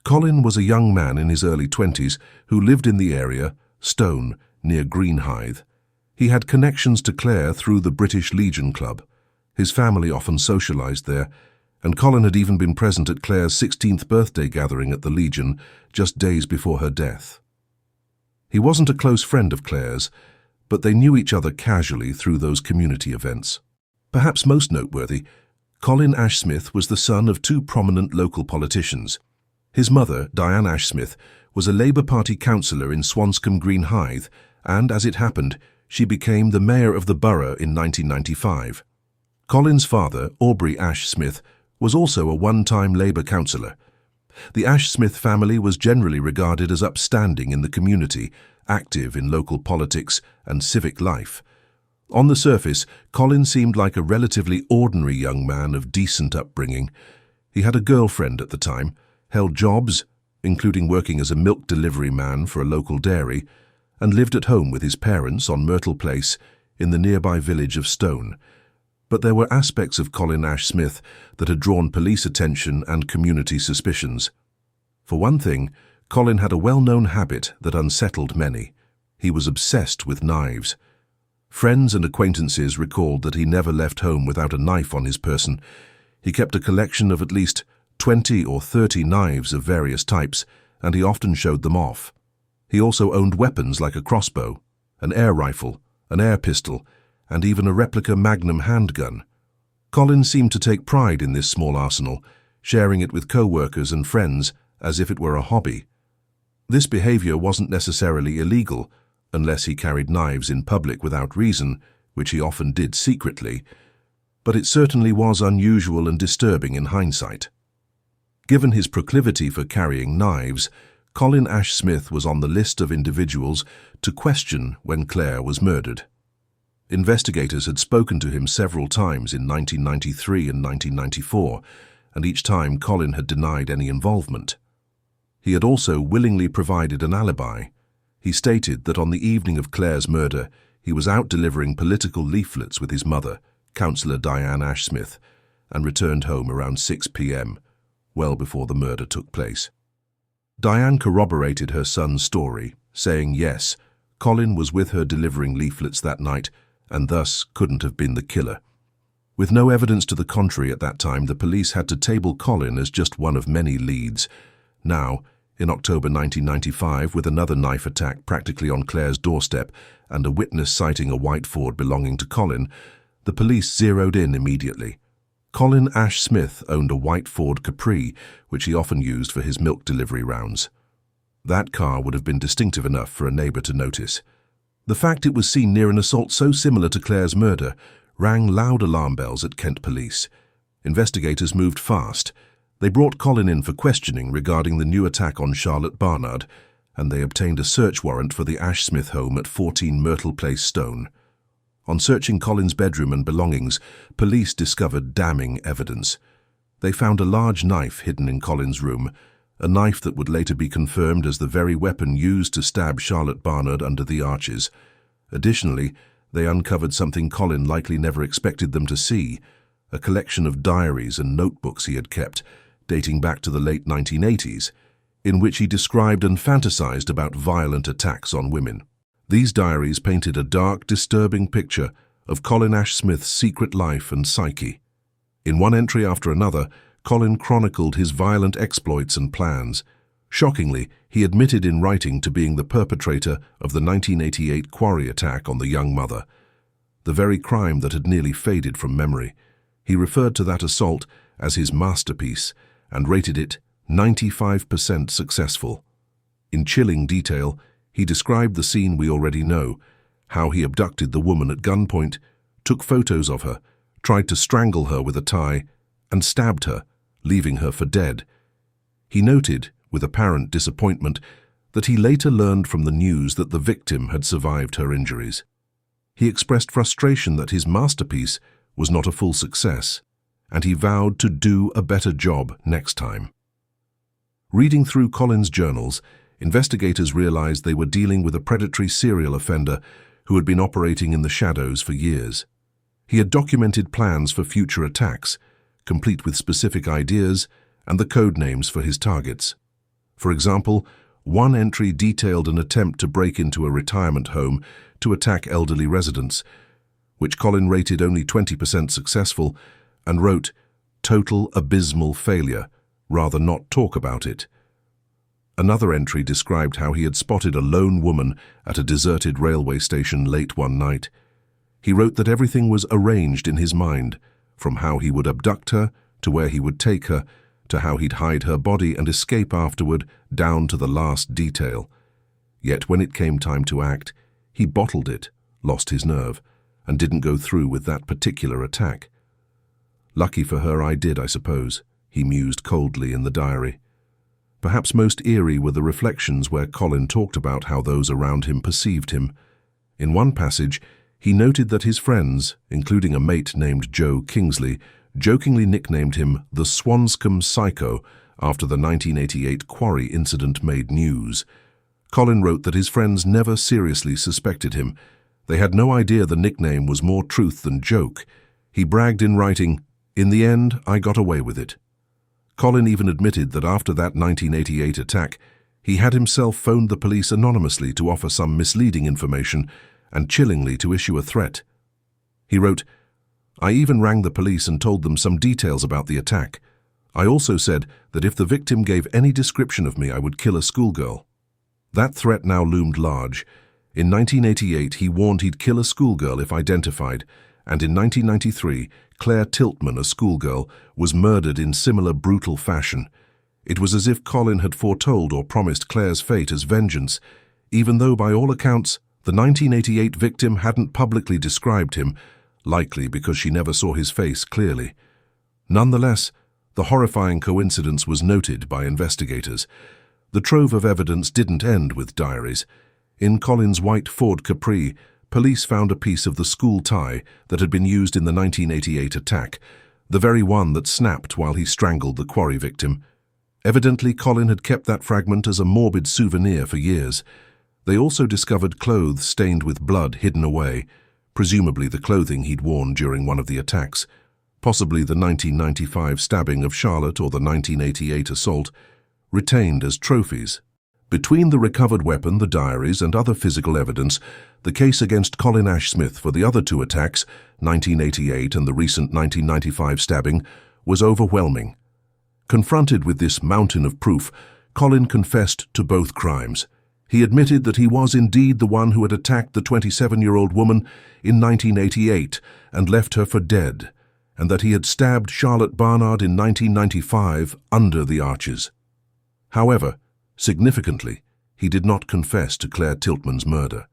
Colin was a young man in his early 20s who lived in the area, Stone, near Greenhithe. He had connections to Clare through the British Legion Club. His family often socialized there, and Colin had even been present at Clare's 16th birthday gathering at the Legion just days before her death. He wasn't a close friend of Clare's, but they knew each other casually through those community events. Perhaps most noteworthy, Colin Ash-Smith was the son of two prominent local politicians. His mother, Diane Ash-Smith, was a Labour Party councillor in Swanscombe Greenhithe, and, as it happened, she became the mayor of the borough in 1995. Colin's father, Aubrey Ash-Smith, was also a one-time Labour councillor. The Ash-Smith family was generally regarded as upstanding in the community, active in local politics and civic life. On the surface, Colin seemed like a relatively ordinary young man of decent upbringing. He had a girlfriend at the time, held jobs, including working as a milk delivery man for a local dairy, and lived at home with his parents on Myrtle Place in the nearby village of Stone. But there were aspects of Colin Ash-Smith that had drawn police attention and community suspicions. For one thing, Colin had a well-known habit that unsettled many. He was obsessed with knives. Friends and acquaintances recalled that he never left home without a knife on his person. He kept a collection of at least 20 or 30 knives of various types, and he often showed them off. He also owned weapons like a crossbow, an air rifle, an air pistol, and even a replica Magnum handgun. Colin seemed to take pride in this small arsenal, sharing it with co-workers and friends as if it were a hobby. This behavior wasn't necessarily illegal, unless he carried knives in public without reason, which he often did secretly, but it certainly was unusual and disturbing in hindsight. Given his proclivity for carrying knives, Colin Ash-Smith was on the list of individuals to question when Clare was murdered. Investigators had spoken to him several times in 1993 and 1994, and each time Colin had denied any involvement. He had also willingly provided an alibi. He stated that on the evening of Clare's murder, he was out delivering political leaflets with his mother, Councillor Diane Ash-Smith, and returned home around 6 p.m., well before the murder took place. Diane corroborated her son's story, saying yes, Colin was with her delivering leaflets that night and thus couldn't have been the killer. With no evidence to the contrary at that time, the police had to table Colin as just one of many leads. Now, in October 1995, with another knife attack practically on Clare's doorstep and a witness citing a white Ford belonging to Colin, the police zeroed in immediately. Colin Ash-Smith owned a white Ford Capri, which he often used for his milk delivery rounds. That car would have been distinctive enough for a neighbour to notice. The fact it was seen near an assault so similar to Clare's murder rang loud alarm bells at Kent Police. Investigators moved fast. They brought Colin in for questioning regarding the new attack on Charlotte Barnard, and they obtained a search warrant for the Ash-Smith home at 14 Myrtle Place, Stone. On searching Colin's bedroom and belongings, police discovered damning evidence. They found a large knife hidden in Colin's room, a knife that would later be confirmed as the very weapon used to stab Charlotte Barnard under the arches. Additionally, they uncovered something Colin likely never expected them to see, a collection of diaries and notebooks he had kept, dating back to the late 1980s. in which he described and fantasized about violent attacks on women. These diaries painted a dark, disturbing picture of Colin Ash-Smith's secret life and psyche. In one entry after another, Colin chronicled his violent exploits and plans. Shockingly, he admitted in writing to being the perpetrator of the 1988 quarry attack on the young mother, the very crime that had nearly faded from memory. He referred to that assault as his masterpiece and rated it 95% successful. In chilling detail, he described the scene we already know, how he abducted the woman at gunpoint, took photos of her, tried to strangle her with a tie, and stabbed her, leaving her for dead. He noted, with apparent disappointment, that he later learned from the news that the victim had survived her injuries. He expressed frustration that his masterpiece was not a full success, and he vowed to do a better job next time. Reading through Colin's journals, investigators realized they were dealing with a predatory serial offender who had been operating in the shadows for years. He had documented plans for future attacks, complete with specific ideas and the code names for his targets. For example, one entry detailed an attempt to break into a retirement home to attack elderly residents, which Colin rated only 20% successful and wrote, "Total abysmal failure, rather not talk about it." Another entry described how he had spotted a lone woman at a deserted railway station late one night. He wrote that everything was arranged in his mind, from how he would abduct her, to where he would take her, to how he'd hide her body and escape afterward, down to the last detail. Yet when it came time to act, he bottled it, lost his nerve, and didn't go through with that particular attack. "Lucky for her I did, I suppose," he mused coldly in the diary. Perhaps most eerie were the reflections where Colin talked about how those around him perceived him. In one passage, he noted that his friends, including a mate named Joe Kingsley, jokingly nicknamed him the Swanscombe Psycho after the 1988 quarry incident made news. Colin wrote that his friends never seriously suspected him. They had no idea the nickname was more truth than joke. He bragged in writing, "In the end, I got away with it." Colin even admitted that after that 1988 attack, he had himself phoned the police anonymously to offer some misleading information and chillingly to issue a threat. He wrote, "I even rang the police and told them some details about the attack. I also said that if the victim gave any description of me, I would kill a schoolgirl." That threat now loomed large. In 1988, he warned he'd kill a schoolgirl if identified, and in 1993, Clare Tiltman, a schoolgirl, was murdered in similar brutal fashion. It was as if Colin had foretold or promised Clare's fate as vengeance, even though by all accounts, the 1988 victim hadn't publicly described him, likely because she never saw his face clearly. Nonetheless, the horrifying coincidence was noted by investigators. The trove of evidence didn't end with diaries. In Colin's white Ford Capri, police found a piece of the school tie that had been used in the 1988 attack, the very one that snapped while he strangled the quarry victim. Evidently, Colin had kept that fragment as a morbid souvenir for years. They also discovered clothes stained with blood hidden away, presumably the clothing he'd worn during one of the attacks, possibly the 1995 stabbing of Charlotte or the 1988 assault, retained as trophies. Between the recovered weapon, the diaries, and other physical evidence, the case against Colin Ash-Smith for the other two attacks, 1988 and the recent 1995 stabbing, was overwhelming. Confronted with this mountain of proof, Colin confessed to both crimes. He admitted that he was indeed the one who had attacked the 27-year-old woman in 1988 and left her for dead, and that he had stabbed Charlotte Barnard in 1995 under the arches. However, significantly, he did not confess to Clare Tiltman's murder.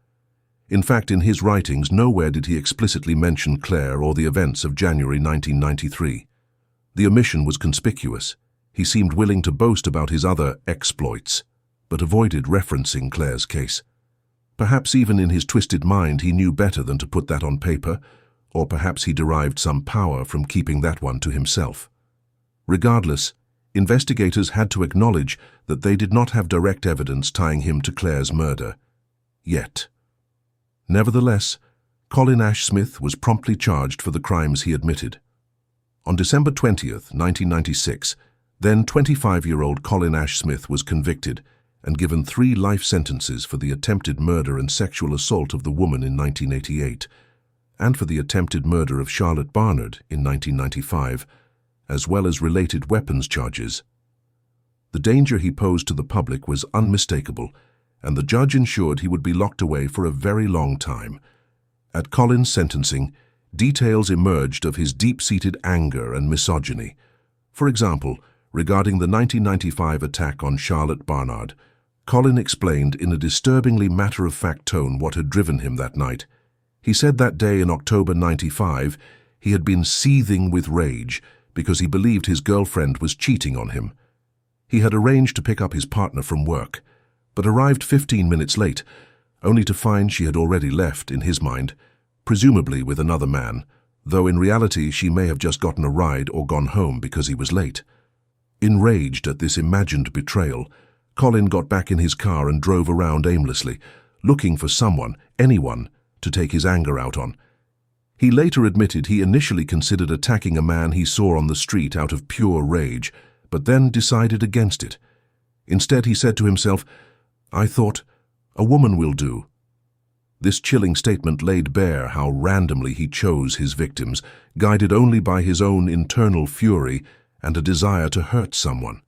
In fact, in his writings, nowhere did he explicitly mention Clare or the events of January 1993. The omission was conspicuous. He seemed willing to boast about his other exploits, but avoided referencing Clare's case. Perhaps even in his twisted mind he knew better than to put that on paper, or perhaps he derived some power from keeping that one to himself. Regardless, investigators had to acknowledge that they did not have direct evidence tying him to Clare's murder. Yet. Nevertheless, Colin Ash-Smith was promptly charged for the crimes he admitted. On December 20th, 1996, Then 25-year-old Colin Ash-Smith was convicted and given 3 life sentences for the attempted murder and sexual assault of the woman in 1988, and for the attempted murder of Charlotte Barnard in 1995, as well as related weapons charges. The danger he posed to the public was unmistakable, and the judge ensured he would be locked away for a very long time. At Colin's sentencing, details emerged of his deep-seated anger and misogyny. For example, regarding the 1995 attack on Charlotte Barnard, Colin explained in a disturbingly matter-of-fact tone what had driven him that night. He said that day in October '95, he had been seething with rage because he believed his girlfriend was cheating on him. He had arranged to pick up his partner from work, but arrived 15 minutes late, only to find she had already left, in his mind, presumably with another man, though in reality she may have just gotten a ride or gone home because he was late. Enraged at this imagined betrayal, Colin got back in his car and drove around aimlessly, looking for someone, anyone, to take his anger out on. He later admitted he initially considered attacking a man he saw on the street out of pure rage, but then decided against it. Instead, he said to himself, "I thought, a woman will do." This chilling statement laid bare how randomly he chose his victims, guided only by his own internal fury and a desire to hurt someone.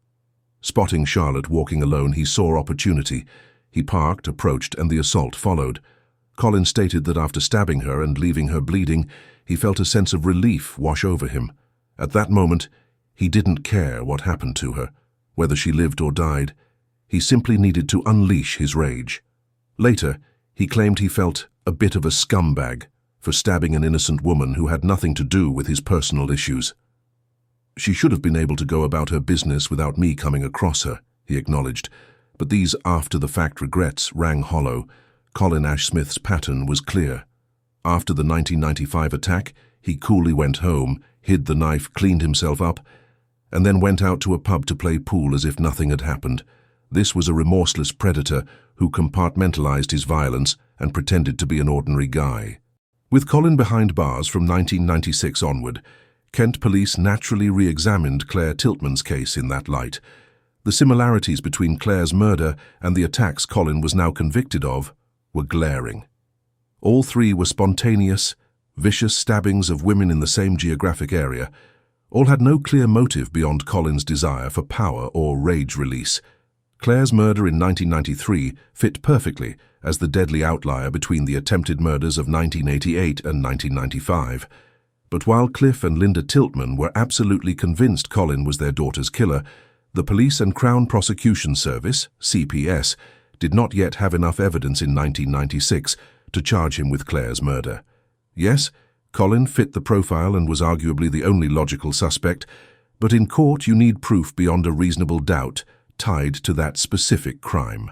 Spotting Charlotte walking alone, he saw opportunity. He parked, approached, and the assault followed. Colin stated that after stabbing her and leaving her bleeding, he felt a sense of relief wash over him. At that moment, he didn't care what happened to her, whether she lived or died. He simply needed to unleash his rage. Later, he claimed he felt a bit of a scumbag for stabbing an innocent woman who had nothing to do with his personal issues. "She should have been able to go about her business without me coming across her," he acknowledged, but these after-the-fact regrets rang hollow. Colin Ash-Smith's pattern was clear. After the 1995 attack, he coolly went home, hid the knife, cleaned himself up, and then went out to a pub to play pool as if nothing had happened. This was a remorseless predator who compartmentalized his violence and pretended to be an ordinary guy. With Colin behind bars from 1996 onward, Kent police naturally re-examined Clare Tiltman's case in that light. The similarities between Clare's murder and the attacks Colin was now convicted of were glaring. All 3 were spontaneous, vicious stabbings of women in the same geographic area. All had no clear motive beyond Colin's desire for power or rage release. Clare's murder in 1993 fit perfectly as the deadly outlier between the attempted murders of 1988 and 1995. But while Cliff and Linda Tiltman were absolutely convinced Colin was their daughter's killer, the Police and Crown Prosecution Service, CPS, did not yet have enough evidence in 1996 to charge him with Clare's murder. Yes, Colin fit the profile and was arguably the only logical suspect, but in court you need proof beyond a reasonable doubt tied to that specific crime.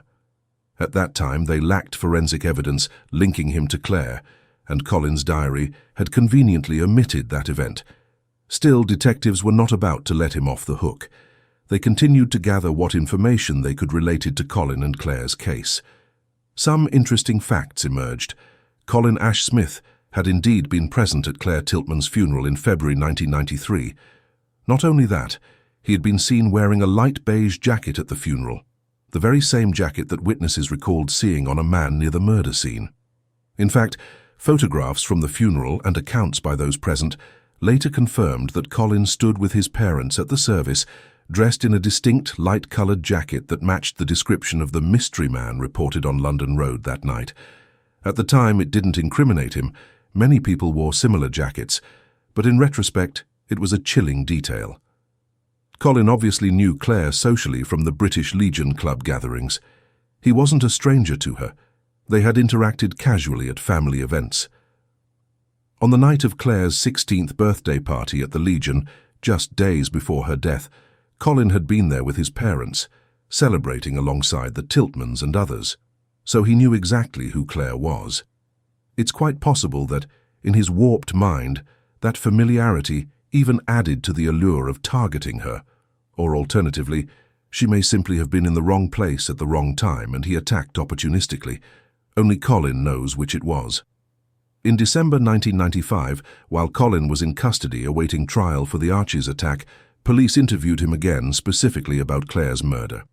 At that time, they lacked forensic evidence linking him to Clare, and Colin's diary had conveniently omitted that event. Still, detectives were not about to let him off the hook. They continued to gather what information they could relate it to Colin and Clare's case. Some interesting facts emerged. Colin Ash-Smith had indeed been present at Clare Tiltman's funeral in February 1993. Not only that, he had been seen wearing a light beige jacket at the funeral, the very same jacket that witnesses recalled seeing on a man near the murder scene. In fact, photographs from the funeral and accounts by those present later confirmed that Colin stood with his parents at the service, dressed in a distinct light-coloured jacket that matched the description of the mystery man reported on London Road that night. At the time, it didn't incriminate him. Many people wore similar jackets, but in retrospect, it was a chilling detail. Colin obviously knew Clare socially from the British Legion Club gatherings. He wasn't a stranger to her. They had interacted casually at family events. On the night of Clare's 16th birthday party at the Legion, just days before her death, Colin had been there with his parents, celebrating alongside the Tiltmans and others, so he knew exactly who Clare was. It's quite possible that, in his warped mind, that familiarity even added to the allure of targeting her, or alternatively, she may simply have been in the wrong place at the wrong time and he attacked opportunistically. Only Colin knows which it was. In December 1995, while Colin was in custody awaiting trial for the Archies attack, Police interviewed him again specifically about Clare's murder.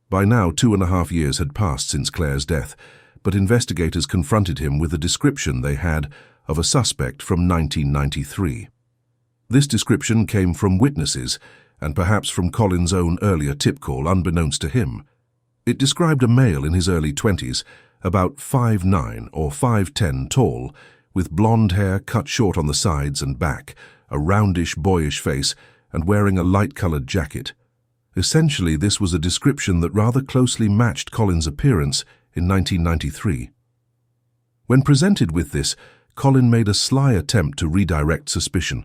By now, 2.5 years had passed since Clare's death, but investigators confronted him with a description they had of a suspect from 1993. This description came from witnesses, and perhaps from Colin's own earlier tip call unbeknownst to him. It described a male in his early 20s, about 5'9" or 5'10" tall, with blonde hair cut short on the sides and back, a roundish, boyish face, and wearing a light-colored jacket. Essentially, this was a description that rather closely matched Colin's appearance in 1993. When presented with this, Colin made a sly attempt to redirect suspicion.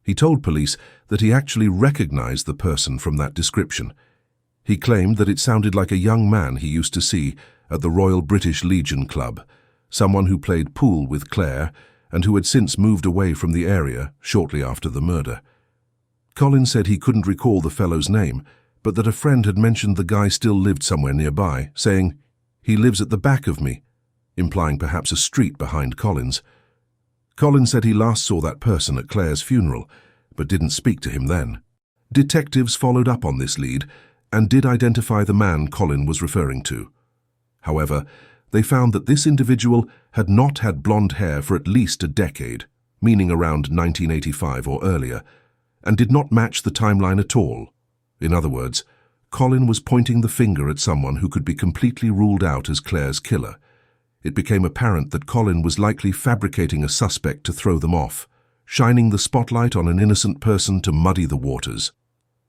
He told police that he actually recognized the person from that description. He claimed that it sounded like a young man he used to see at the Royal British Legion Club, someone who played pool with Clare and who had since moved away from the area shortly after the murder. Colin said he couldn't recall the fellow's name, but that a friend had mentioned the guy still lived somewhere nearby, saying, "He lives at the back of me," implying perhaps a street behind Colin's. Colin said he last saw that person at Clare's funeral, but didn't speak to him then. Detectives followed up on this lead and did identify the man Colin was referring to. However, they found that this individual had not had blonde hair for at least a decade, meaning around 1985 or earlier, and did not match the timeline at all. In other words, Colin was pointing the finger at someone who could be completely ruled out as Clare's killer. It became apparent that Colin was likely fabricating a suspect to throw them off, shining the spotlight on an innocent person to muddy the waters.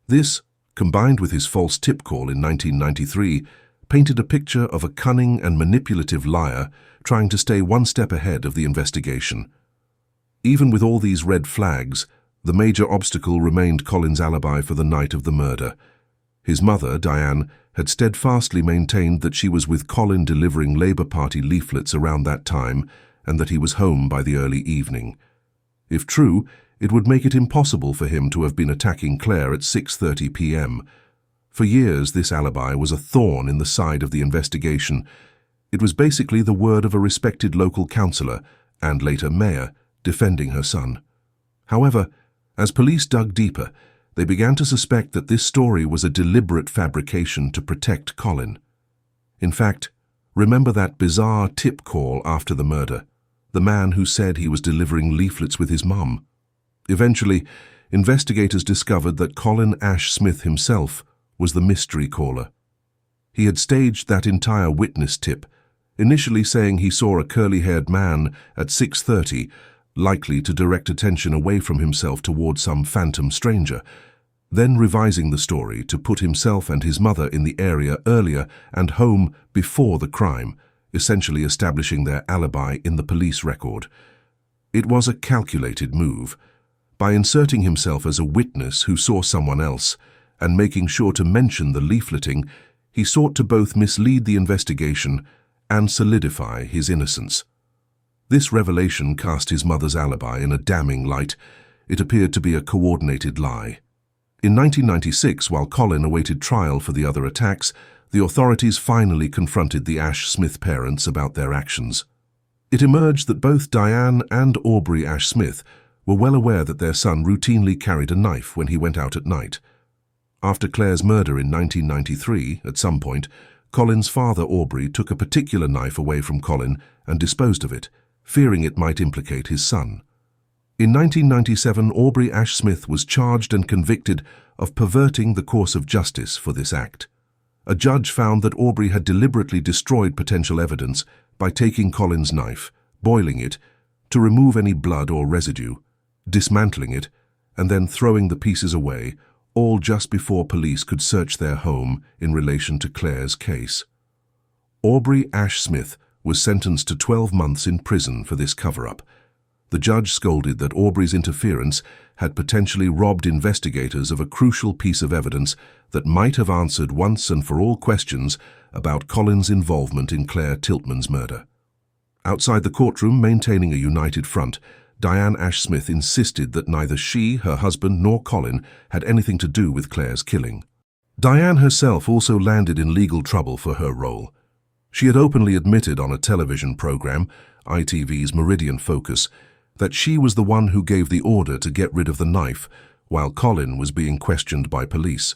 This, combined with his false tip call in 1993, painted a picture of a cunning and manipulative liar trying to stay one step ahead of the investigation. Even with all these red flags, the major obstacle remained Colin's alibi for the night of the murder. His mother, Diane, had steadfastly maintained that she was with Colin delivering Labour Party leaflets around that time and that he was home by the early evening. If true, it would make it impossible for him to have been attacking Clare at 6:30 p.m. For years, this alibi was a thorn in the side of the investigation. It was basically the word of a respected local councillor, and later mayor, defending her son. However, as police dug deeper, they began to suspect that this story was a deliberate fabrication to protect Colin. In fact, remember that bizarre tip call after the murder? The man who said he was delivering leaflets with his mum. Eventually, investigators discovered that Colin Ash-Smith himself was the mystery caller. He had staged that entire witness tip, initially saying he saw a curly-haired man at 6:30, likely to direct attention away from himself toward some phantom stranger, then revising the story to put himself and his mother in the area earlier and home before the crime, essentially establishing their alibi in the police record. It was a calculated move. By inserting himself as a witness who saw someone else and making sure to mention the leafleting, he sought to both mislead the investigation and solidify his innocence. This revelation cast his mother's alibi in a damning light. It appeared to be a coordinated lie. In 1996, while Colin awaited trial for the other attacks, the authorities finally confronted the Ash-Smith parents about their actions. It emerged that both Diane and Aubrey Ash-Smith were well aware that their son routinely carried a knife when he went out at night. After Clare's murder in 1993, at some point, Colin's father Aubrey took a particular knife away from Colin and disposed of it, fearing it might implicate his son. In 1997, Aubrey Ash-Smith was charged and convicted of perverting the course of justice for this act. A judge found that Aubrey had deliberately destroyed potential evidence by taking Colin's knife, boiling it, to remove any blood or residue, dismantling it, and then throwing the pieces away, all just before police could search their home in relation to Clare's case. Aubrey Ash-Smith was sentenced to 12 months in prison for this cover-up. The judge scolded that Aubrey's interference had potentially robbed investigators of a crucial piece of evidence that might have answered once and for all questions about Colin's involvement in Clare Tiltman's murder. Outside the courtroom, maintaining a united front, Diane Ash-Smith insisted that neither she, her husband, nor Colin had anything to do with Clare's killing. Diane herself also landed in legal trouble for her role. She had openly admitted on a television program, ITV's Meridian Focus, that she was the one who gave the order to get rid of the knife while Colin was being questioned by police.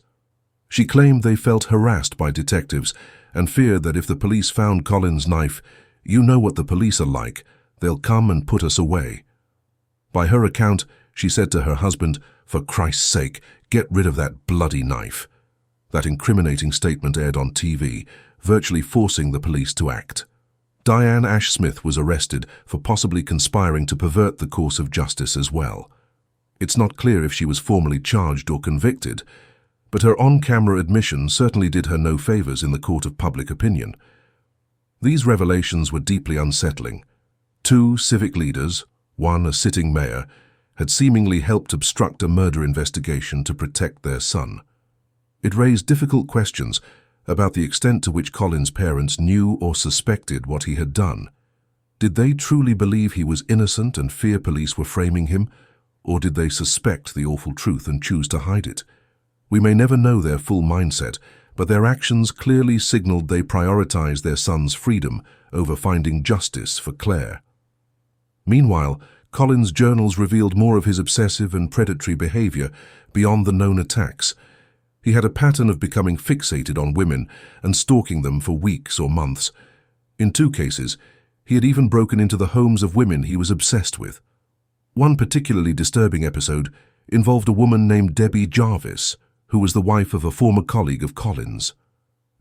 She claimed they felt harassed by detectives and feared that if the police found Colin's knife, "You know what the police are like, they'll come and put us away." By her account, she said to her husband, "For Christ's sake, get rid of that bloody knife." That incriminating statement aired on TV, virtually forcing the police to act. Diane Ash-Smith was arrested for possibly conspiring to pervert the course of justice as well. It's not clear if she was formally charged or convicted, but her on-camera admission certainly did her no favors in the court of public opinion. These revelations were deeply unsettling. Two civic leaders, one a sitting mayor, had seemingly helped obstruct a murder investigation to protect their son. It raised difficult questions about the extent to which Colin's parents knew or suspected what he had done. Did they truly believe he was innocent and fear police were framing him, or did they suspect the awful truth and choose to hide it? We may never know their full mindset, but their actions clearly signaled they prioritized their son's freedom over finding justice for Clare. Meanwhile, Colin's journals revealed more of his obsessive and predatory behavior beyond the known attacks. He had a pattern of becoming fixated on women and stalking them for weeks or months. In 2 cases, he had even broken into the homes of women he was obsessed with. One particularly disturbing episode involved a woman named Debbie Jarvis, who was the wife of a former colleague of Colin's.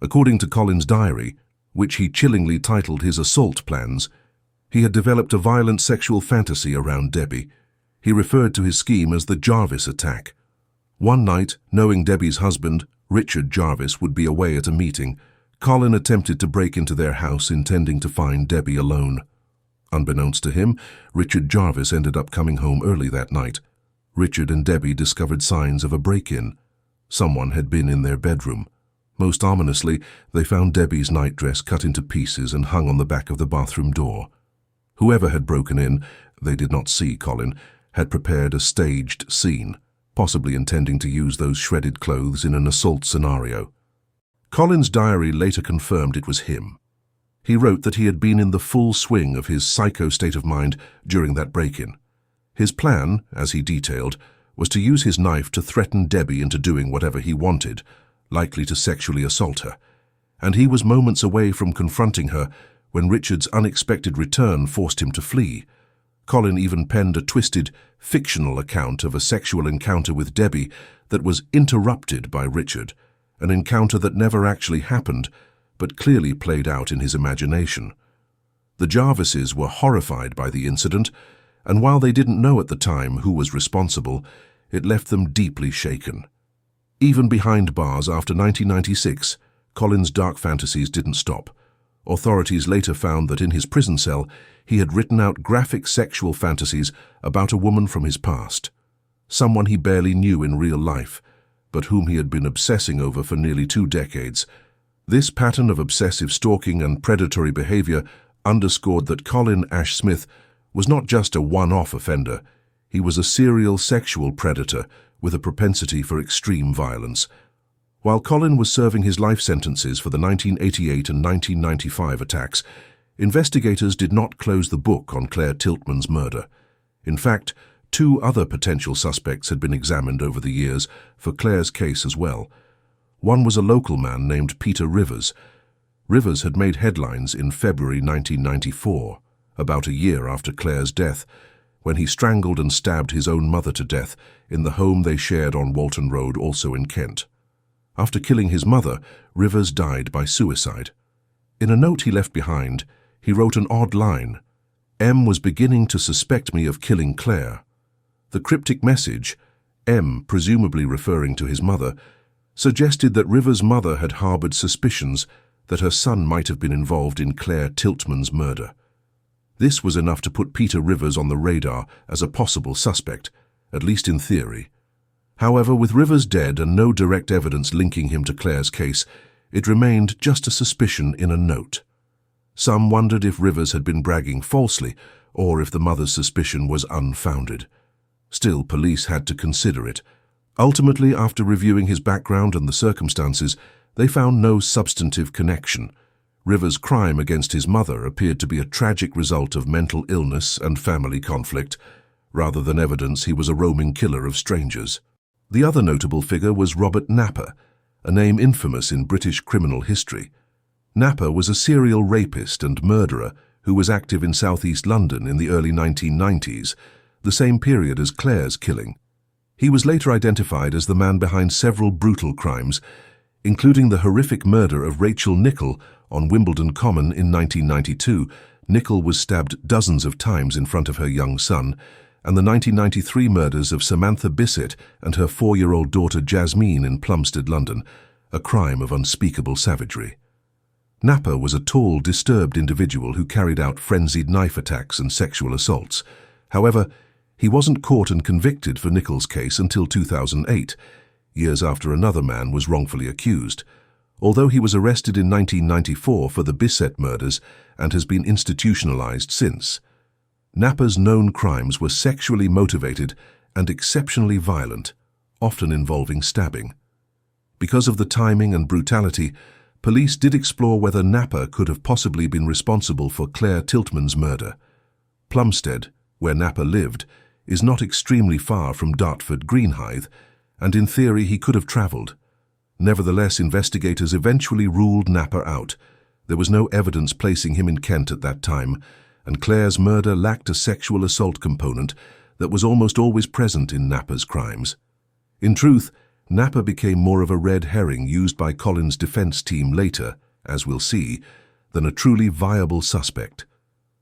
According to Colin's diary, which he chillingly titled his assault plans, he had developed a violent sexual fantasy around Debbie. He referred to his scheme as the Jarvis attack. One night, knowing Debbie's husband, Richard Jarvis, would be away at a meeting, Colin attempted to break into their house intending to find Debbie alone. Unbeknownst to him, Richard Jarvis ended up coming home early that night. Richard and Debbie discovered signs of a break-in. Someone had been in their bedroom. Most ominously, they found Debbie's nightdress cut into pieces and hung on the back of the bathroom door. Whoever had broken in, they did not see Colin, had prepared a staged scene, possibly intending to use those shredded clothes in an assault scenario. Colin's diary later confirmed it was him. He wrote that he had been in the full swing of his psycho state of mind during that break-in. His plan, as he detailed, was to use his knife to threaten Debbie into doing whatever he wanted, likely to sexually assault her. And he was moments away from confronting her when Richard's unexpected return forced him to flee. Colin even penned a twisted, fictional account of a sexual encounter with Debbie that was interrupted by Richard, an encounter that never actually happened, but clearly played out in his imagination. The Jarvises were horrified by the incident, and while they didn't know at the time who was responsible, it left them deeply shaken. Even behind bars after 1996, Colin's dark fantasies didn't stop. Authorities later found that in his prison cell, he had written out graphic sexual fantasies about a woman from his past, someone he barely knew in real life, but whom he had been obsessing over for nearly 2 decades. This pattern of obsessive stalking and predatory behavior underscored that Colin Ash-Smith was not just a one-off offender. He was a serial sexual predator with a propensity for extreme violence. While Colin was serving his life sentences for the 1988 and 1995 attacks, investigators did not close the book on Clare Tiltman's murder. In fact, 2 other potential suspects had been examined over the years for Clare's case as well. One was a local man named Peter Rivers. Rivers had made headlines in February 1994, about a year after Clare's death, when he strangled and stabbed his own mother to death in the home they shared on Walton Road, also in Kent. After killing his mother, Rivers died by suicide. In a note he left behind, he wrote an odd line: "M was beginning to suspect me of killing Clare." The cryptic message, M presumably referring to his mother, suggested that Rivers' mother had harbored suspicions that her son might have been involved in Clare Tiltman's murder. This was enough to put Peter Rivers on the radar as a possible suspect, at least in theory. However, with Rivers dead and no direct evidence linking him to Clare's case, it remained just a suspicion in a note. Some wondered if Rivers had been bragging falsely, or if the mother's suspicion was unfounded. Still, police had to consider it. Ultimately, after reviewing his background and the circumstances, they found no substantive connection. Rivers' crime against his mother appeared to be a tragic result of mental illness and family conflict, rather than evidence he was a roaming killer of strangers. The other notable figure was Robert Napper, a name infamous in British criminal history. Napper was a serial rapist and murderer who was active in southeast London in the early 1990s, the same period as Clare's killing. He was later identified as the man behind several brutal crimes, including the horrific murder of Rachel Nichol on Wimbledon Common in 1992. Nichol was stabbed dozens of times in front of her young son, and the 1993 murders of Samantha Bissett and her 4-year-old daughter Jasmine in Plumstead, London, a crime of unspeakable savagery. Napper was a tall, disturbed individual who carried out frenzied knife attacks and sexual assaults. However, he wasn't caught and convicted for Nichol's case until 2008, years after another man was wrongfully accused, although he was arrested in 1994 for the Bissett murders and has been institutionalized since. Napper's known crimes were sexually motivated and exceptionally violent, often involving stabbing. Because of the timing and brutality, police did explore whether Napper could have possibly been responsible for Clare Tiltman's murder. Plumstead, where Napper lived, is not extremely far from Dartford, Greenhithe, and in theory he could have travelled. Nevertheless, investigators eventually ruled Napper out. There was no evidence placing him in Kent at that time, and Clare's murder lacked a sexual assault component that was almost always present in Napper's crimes. In truth, Napper became more of a red herring used by Colin's defense team later, as we'll see, than a truly viable suspect.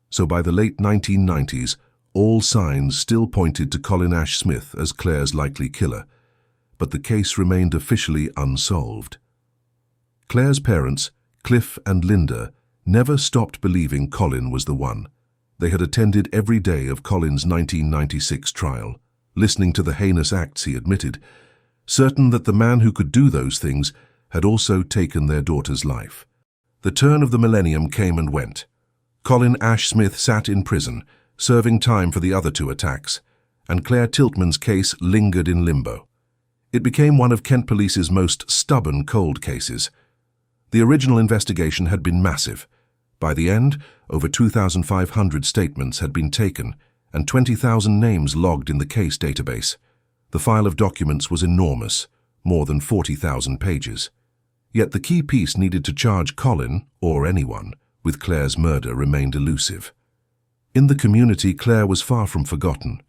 So by the late 1990s, all signs still pointed to Colin Ash-Smith as Clare's likely killer, but the case remained officially unsolved. Clare's parents, Cliff and Linda, never stopped believing Colin was the one. They had attended every day of Colin's 1996 trial, listening to the heinous acts he admitted, certain that the man who could do those things had also taken their daughter's life. The turn of the millennium came and went. Colin Ash-Smith sat in prison, serving time for the other 2 attacks, and Clare Tiltman's case lingered in limbo. It became one of Kent Police's most stubborn cold cases. The original investigation had been massive. By the end, over 2,500 statements had been taken and 20,000 names logged in the case database. The file of documents was enormous, more than 40,000 pages. Yet the key piece needed to charge Colin, or anyone, with Clare's murder remained elusive. In the community, Clare was far from forgotten.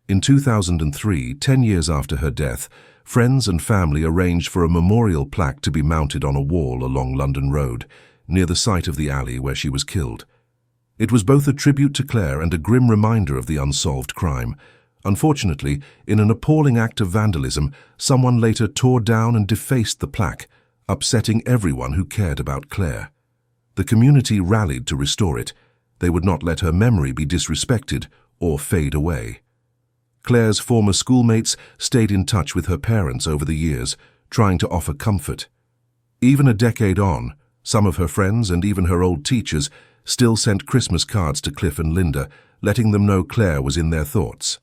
In 2003, 10 years after her death, friends and family arranged for a memorial plaque to be mounted on a wall along London Road, near the site of the alley where she was killed. It was both a tribute to Clare and a grim reminder of the unsolved crime. Unfortunately, in an appalling act of vandalism, someone later tore down and defaced the plaque, upsetting everyone who cared about Clare. The community rallied to restore it. They would not let her memory be disrespected or fade away. Clare's former schoolmates stayed in touch with her parents over the years, trying to offer comfort. Even a decade on, some of her friends and even her old teachers still sent Christmas cards to Cliff and Linda, letting them know Clare was in their thoughts.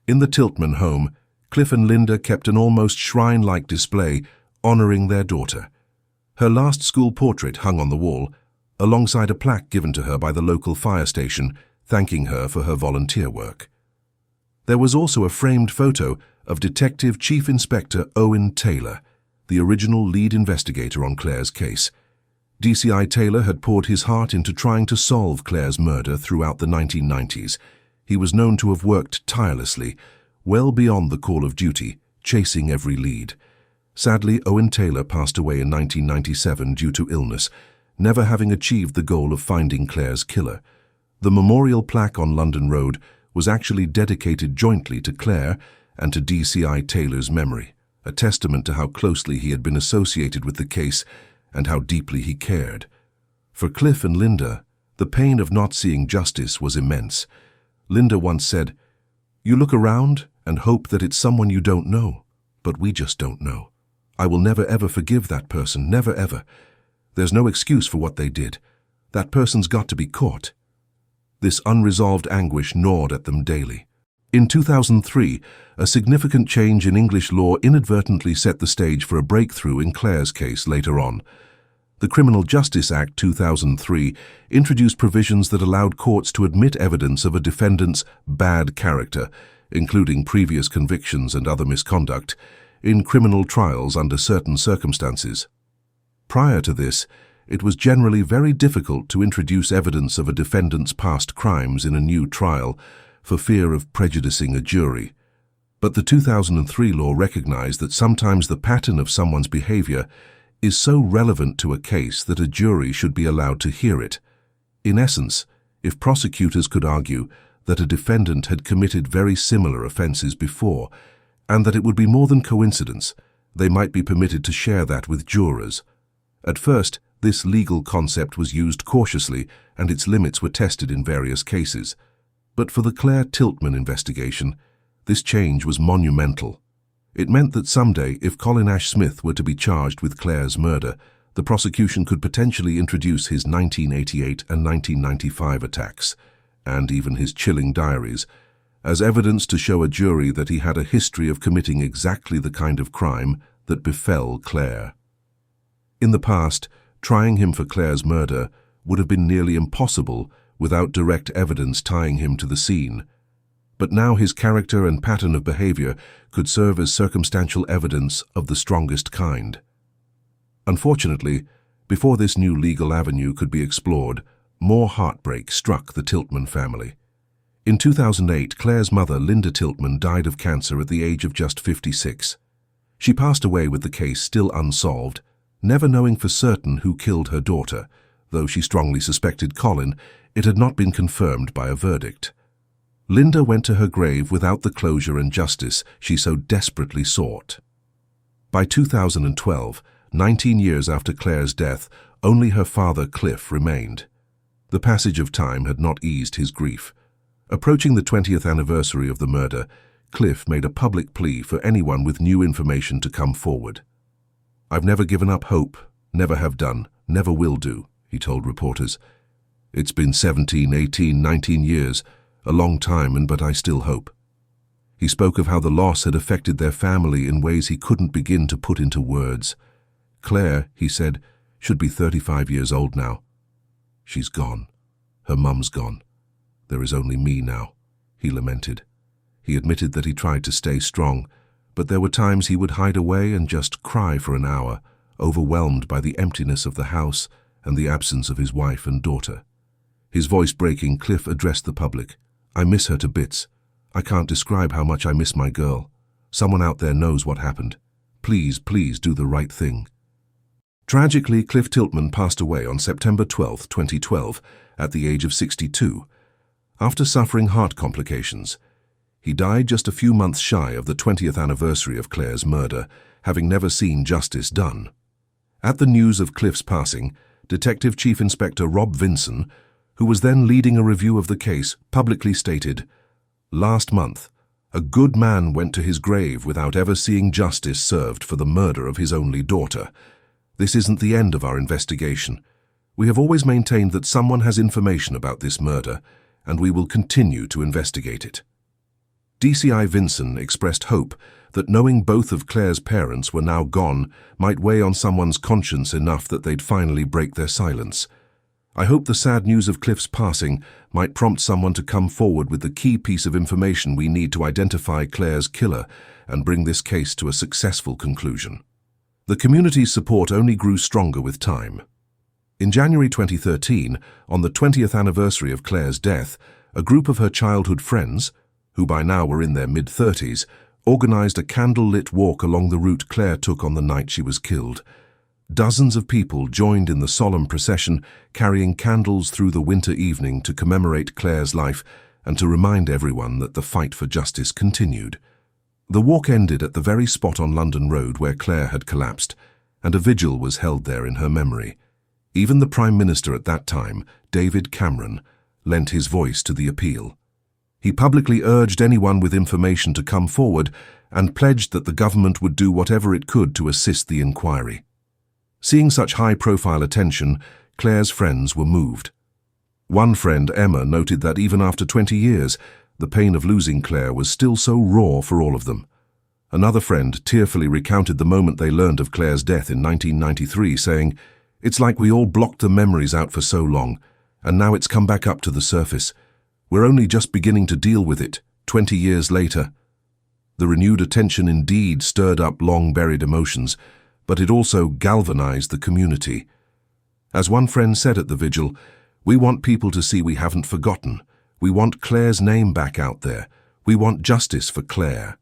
In the Tiltman home, Cliff and Linda kept an almost shrine-like display honoring their daughter. Her last school portrait hung on the wall, alongside a plaque given to her by the local fire station, thanking her for her volunteer work. There was also a framed photo of Detective Chief Inspector Owen Taylor, the original lead investigator on Clare's case. DCI Taylor had poured his heart into trying to solve Clare's murder throughout the 1990s. He was known to have worked tirelessly, well beyond the call of duty, chasing every lead. Sadly, Owen Taylor passed away in 1997 due to illness, never having achieved the goal of finding Clare's killer. The memorial plaque on London Road was actually dedicated jointly to Clare and to DCI Taylor's memory, a testament to how closely he had been associated with the case and how deeply he cared. For Cliff and Linda, the pain of not seeing justice was immense. Linda once said, "You look around and hope that it's someone you don't know, but we just don't know. I will never ever forgive that person, never ever. There's no excuse for what they did. That person's got to be caught." This unresolved anguish gnawed at them daily. In 2003, a significant change in English law inadvertently set the stage for a breakthrough in Clare's case later on. The Criminal Justice Act 2003 introduced provisions that allowed courts to admit evidence of a defendant's bad character, including previous convictions and other misconduct, in criminal trials under certain circumstances. Prior to this, it was generally very difficult to introduce evidence of a defendant's past crimes in a new trial for fear of prejudicing a jury. But the 2003 law recognized that sometimes the pattern of someone's behavior is so relevant to a case that a jury should be allowed to hear it. In essence, if prosecutors could argue that a defendant had committed very similar offenses before, and that it would be more than coincidence, they might be permitted to share that with jurors. At first, this legal concept was used cautiously, and its limits were tested in various cases. But for the Clare Tiltman investigation, this change was monumental. It meant that someday, if Colin Ash-Smith were to be charged with Clare's murder, the prosecution could potentially introduce his 1988 and 1995 attacks, and even his chilling diaries, as evidence to show a jury that he had a history of committing exactly the kind of crime that befell Clare. In the past, trying him for Clare's murder would have been nearly impossible without direct evidence tying him to the scene. But now his character and pattern of behavior could serve as circumstantial evidence of the strongest kind. Unfortunately, before this new legal avenue could be explored, more heartbreak struck the Tiltman family. In 2008, Clare's mother, Linda Tiltman, died of cancer at the age of just 56. She passed away with the case still unsolved, never knowing for certain who killed her daughter. Though she strongly suspected Colin, it had not been confirmed by a verdict. Linda went to her grave without the closure and justice she so desperately sought. By 2012, 19 years after Clare's death, only her father, Cliff, remained. The passage of time had not eased his grief. Approaching the 20th anniversary of the murder, Cliff made a public plea for anyone with new information to come forward. "I've never given up hope, never have done, never will do," he told reporters. "It's been 17, 18, 19 years, a long time, but I still hope." He spoke of how the loss had affected their family in ways he couldn't begin to put into words. "Clare," he said, "should be 35 years old now. She's gone. Her mum's gone. There is only me now," he lamented. He admitted that he tried to stay strong, but there were times he would hide away and just cry for an hour, overwhelmed by the emptiness of the house and the absence of his wife and daughter. His voice breaking, Cliff addressed the public. "I miss her to bits. I can't describe how much I miss my girl. Someone out there knows what happened. Please, please do the right thing." Tragically, Cliff Tiltman passed away on September 12, 2012, at the age of 62, after suffering heart complications. He died just a few months shy of the 20th anniversary of Clare's murder, having never seen justice done. At the news of Cliff's passing, Detective Chief Inspector Rob Vinson, who was then leading a review of the case, publicly stated, "Last month, a good man went to his grave without ever seeing justice served for the murder of his only daughter. This isn't the end of our investigation. We have always maintained that someone has information about this murder, and we will continue to investigate it." DCI Vinson expressed hope that knowing both of Clare's parents were now gone might weigh on someone's conscience enough that they'd finally break their silence. "I hope the sad news of Cliff's passing might prompt someone to come forward with the key piece of information we need to identify Clare's killer and bring this case to a successful conclusion." The community's support only grew stronger with time. In January 2013, on the 20th anniversary of Clare's death, a group of her childhood friends, who by now were in their mid-30s, organized a candle-lit walk along the route Clare took on the night she was killed. Dozens of people joined in the solemn procession, carrying candles through the winter evening to commemorate Clare's life and to remind everyone that the fight for justice continued. The walk ended at the very spot on London Road where Clare had collapsed, and a vigil was held there in her memory. Even the Prime Minister at that time, David Cameron, lent his voice to the appeal. He publicly urged anyone with information to come forward and pledged that the government would do whatever it could to assist the inquiry. Seeing such high-profile attention, Clare's friends were moved. One friend, Emma, noted that even after 20 years, the pain of losing Clare was still so raw for all of them. Another friend tearfully recounted the moment they learned of Clare's death in 1993, saying, "It's like we all blocked the memories out for so long, and now it's come back up to the surface. We're only just beginning to deal with it, 20 years later. The renewed attention indeed stirred up long-buried emotions, but it also galvanized the community. As one friend said at the vigil, "We want people to see we haven't forgotten. We want Clare's name back out there. We want justice for Clare."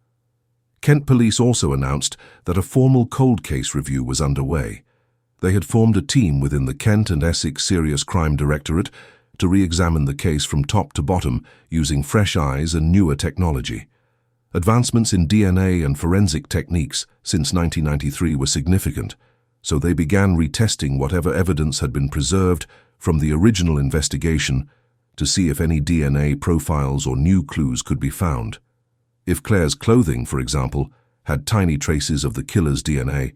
Kent Police also announced that a formal cold case review was underway. They had formed a team within the Kent and Essex Serious Crime Directorate to re-examine the case from top to bottom using fresh eyes and newer technology. Advancements in DNA and forensic techniques since 1993 were significant, so they began retesting whatever evidence had been preserved from the original investigation to see if any DNA profiles or new clues could be found. If Clare's clothing, for example, had tiny traces of the killer's DNA,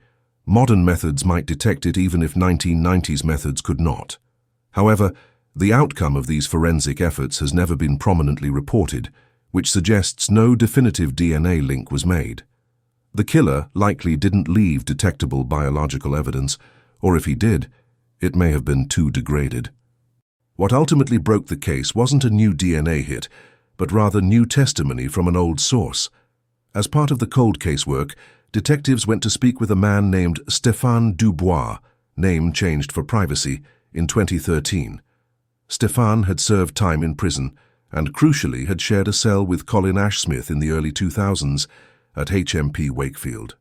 modern methods might detect it even if 1990s methods could not. However, the outcome of these forensic efforts has never been prominently reported, which suggests no definitive DNA link was made. The killer likely didn't leave detectable biological evidence, or if he did, it may have been too degraded. What ultimately broke the case wasn't a new DNA hit, but rather new testimony from an old source. As part of the cold case work, detectives went to speak with a man named Stéphane Dubois, name changed for privacy, in 2013. Stéphane had served time in prison and crucially had shared a cell with Colin Ash-Smith in the early 2000s at HMP Wakefield.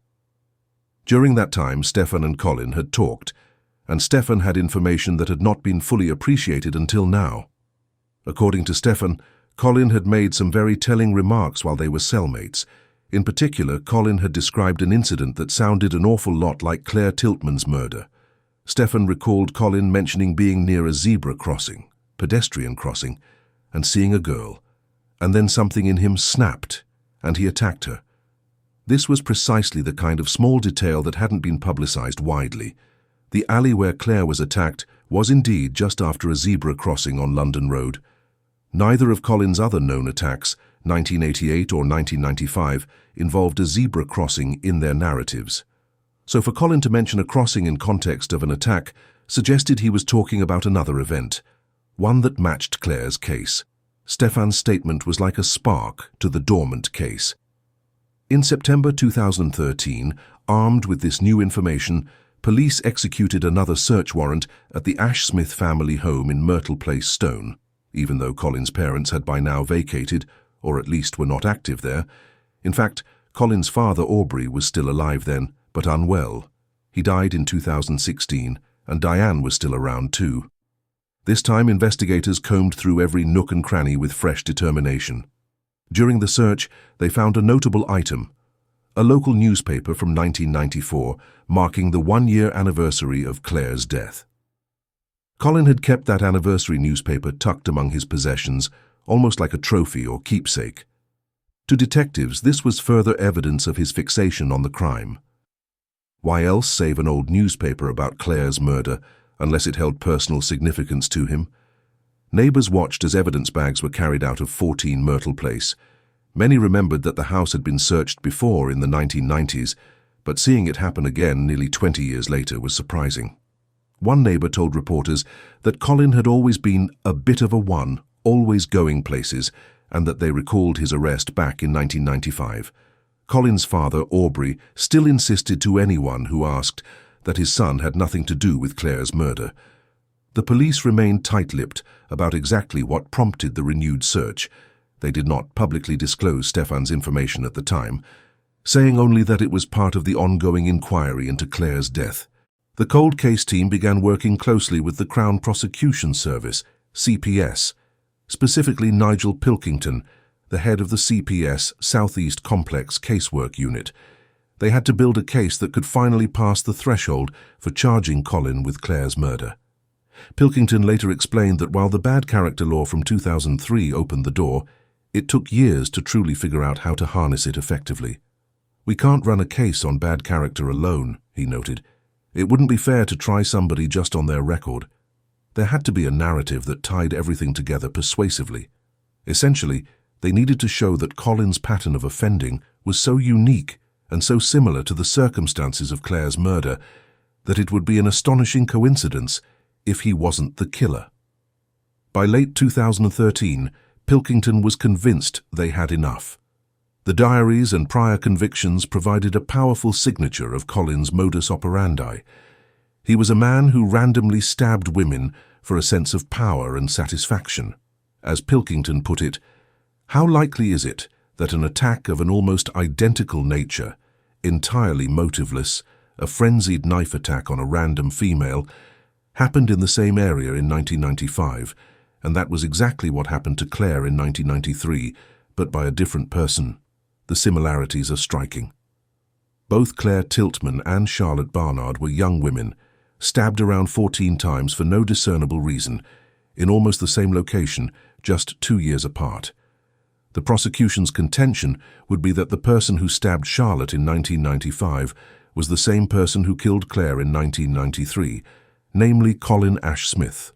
During that time, Stefan and Colin had talked, and Stefan had information that had not been fully appreciated until now. According to Stefan, Colin had made some very telling remarks while they were cellmates. In particular, Colin had described an incident that sounded an awful lot like Clare Tiltman's murder. Stefan recalled Colin mentioning being near a zebra crossing, pedestrian crossing, and seeing a girl, and then something in him snapped, and he attacked her. This was precisely the kind of small detail that hadn't been publicized widely. The alley where Clare was attacked was indeed just after a zebra crossing on London Road. Neither of Colin's other known attacks, 1988 or 1995, involved a zebra crossing in their narratives. So for Colin to mention a crossing in context of an attack suggested he was talking about another event, one that matched Clare's case. Stefan's statement was like a spark to the dormant case. In September 2013, armed with this new information, police executed another search warrant at the Ash-Smith family home in Myrtle Place, Stone. Even though Colin's parents had by now vacated, or at least were not active there. In fact, Colin's father, Aubrey, was still alive then, but unwell. He died in 2016, and Diane was still around too. This time, investigators combed through every nook and cranny with fresh determination. During the search, they found a notable item, a local newspaper from 1994, marking the one-year anniversary of Clare's death. Colin had kept that anniversary newspaper tucked among his possessions, almost like a trophy or keepsake. To detectives, this was further evidence of his fixation on the crime. Why else save an old newspaper about Clare's murder, unless it held personal significance to him? Neighbours watched as evidence bags were carried out of 14 Myrtle Place. Many remembered that the house had been searched before in the 1990s, but seeing it happen again nearly 20 years later was surprising. One neighbour told reporters that Colin had always been a bit of a one, always going places, and that they recalled his arrest back in 1995. Colin's father, Aubrey, still insisted to anyone who asked that his son had nothing to do with Clare's murder. The police remained tight-lipped about exactly what prompted the renewed search. They did not publicly disclose Stefan's information at the time, saying only that it was part of the ongoing inquiry into Clare's death. The cold case team began working closely with the Crown Prosecution Service, CPS, specifically Nigel Pilkington, the head of the CPS South East Complex Casework Unit. They had to build a case that could finally pass the threshold for charging Colin with Clare's murder. Pilkington later explained that while the bad character law from 2003 opened the door, it took years to truly figure out how to harness it effectively. "We can't run a case on bad character alone," he noted. "It wouldn't be fair to try somebody just on their record. There had to be a narrative that tied everything together persuasively. Essentially, they needed to show that Colin's pattern of offending was so unique and so similar to the circumstances of Clare's murder that it would be an astonishing coincidence if he wasn't the killer." By late 2013, Pilkington was convinced they had enough. The diaries and prior convictions provided a powerful signature of Colin's modus operandi. He was a man who randomly stabbed women for a sense of power and satisfaction. As Pilkington put it, "How likely is it that an attack of an almost identical nature, entirely motiveless, a frenzied knife attack on a random female, happened in the same area in 1995, and that was exactly what happened to Clare in 1993, but by a different person. The similarities are striking." Both Clare Tiltman and Charlotte Barnard were young women, stabbed around 14 times for no discernible reason, in almost the same location, just 2 years apart. The prosecution's contention would be that the person who stabbed Charlotte in 1995 was the same person who killed Clare in 1993, namely Colin Ash-Smith.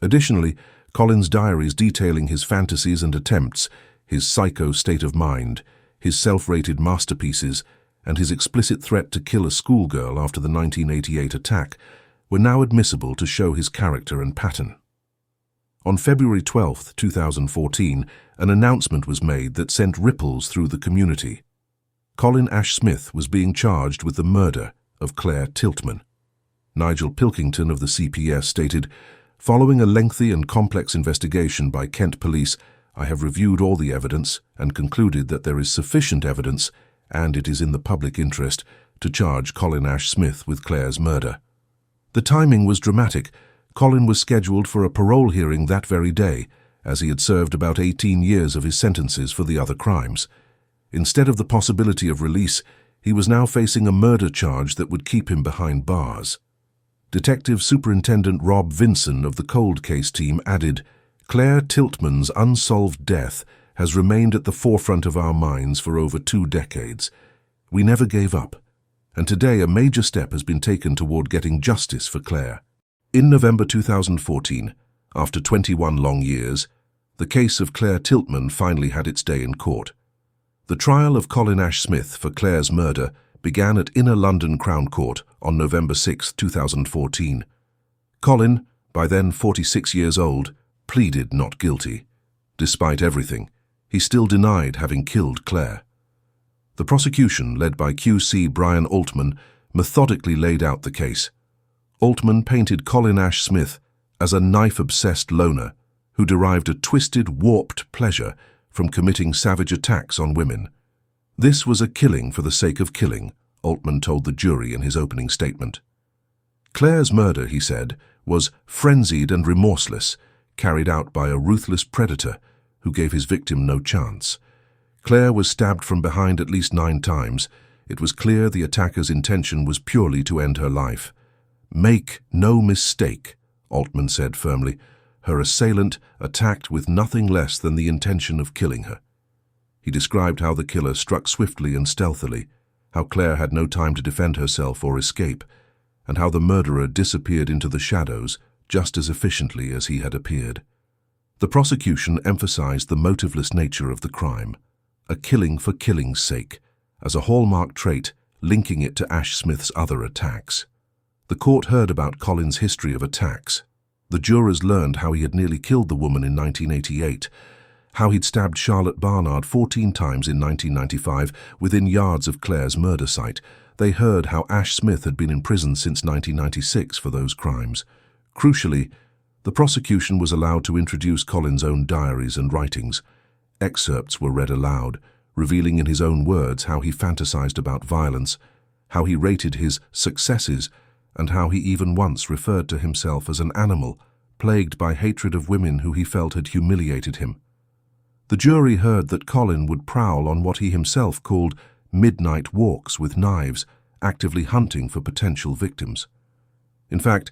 Additionally, Colin's diaries detailing his fantasies and attempts, his psycho state of mind, his self-rated masterpieces, and his explicit threat to kill a schoolgirl after the 1988 attack were now admissible to show his character and pattern. On February 12, 2014, an announcement was made that sent ripples through the community. Colin Ash-Smith was being charged with the murder of Clare Tiltman. Nigel Pilkington of the CPS stated, "Following a lengthy and complex investigation by Kent Police, I have reviewed all the evidence and concluded that there is sufficient evidence, and it is in the public interest, to charge Colin Ash-Smith with Clare's murder." The timing was dramatic. Colin was scheduled for a parole hearing that very day, as he had served about 18 years of his sentences for the other crimes. Instead of the possibility of release, he was now facing a murder charge that would keep him behind bars. Detective Superintendent Rob Vinson of the Cold Case team added, "Clare Tiltman's unsolved death has remained at the forefront of our minds for over 2 decades. We never gave up, and today a major step has been taken toward getting justice for Clare." In November 2014, after 21 long years, the case of Clare Tiltman finally had its day in court. The trial of Colin Ash-Smith for Clare's murder began at Inner London Crown Court on November 6, 2014. Colin, by then 46 years old, pleaded not guilty. Despite everything, he still denied having killed Clare. The prosecution, led by QC Brian Altman, methodically laid out the case. Altman painted Colin Ash-Smith as a knife-obsessed loner who derived a twisted, warped pleasure from committing savage attacks on women. This was a killing for the sake of killing, Altman told the jury in his opening statement. Clare's murder, he said, was frenzied and remorseless, carried out by a ruthless predator who gave his victim no chance. Clare was stabbed from behind at least 9 times. It was clear the attacker's intention was purely to end her life. "Make no mistake," Altman said firmly, "her assailant attacked with nothing less than the intention of killing her." He described how the killer struck swiftly and stealthily, how Clare had no time to defend herself or escape, and how the murderer disappeared into the shadows just as efficiently as he had appeared. The prosecution emphasized the motiveless nature of the crime, a killing for killing's sake, as a hallmark trait, linking it to Ash-Smith's other attacks. The court heard about Colin's history of attacks. The jurors learned how he had nearly killed the woman in 1988, how he'd stabbed Charlotte Barnard 14 times in 1995 within yards of Clare's murder site. They heard how Ash-Smith had been in prison since 1996 for those crimes. Crucially, the prosecution was allowed to introduce Colin's own diaries and writings. Excerpts were read aloud, revealing in his own words how he fantasized about violence, how he rated his successes, and how he even once referred to himself as an animal, plagued by hatred of women who he felt had humiliated him. The jury heard that Colin would prowl on what he himself called midnight walks with knives, actively hunting for potential victims. In fact,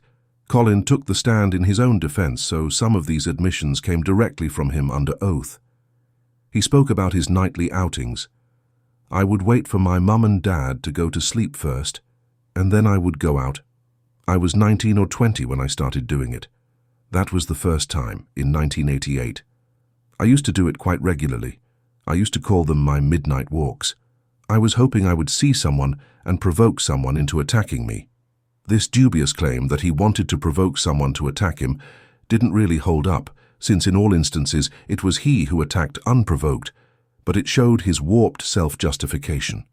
Colin took the stand in his own defense, so some of these admissions came directly from him under oath. He spoke about his nightly outings. "I would wait for my mum and dad to go to sleep first, and then I would go out. I was 19 or 20 when I started doing it. That was the first time, in 1988. I used to do it quite regularly. I used to call them my midnight walks. I was hoping I would see someone and provoke someone into attacking me." This dubious claim that he wanted to provoke someone to attack him didn't really hold up, since in all instances it was he who attacked unprovoked, but it showed his warped self-justification.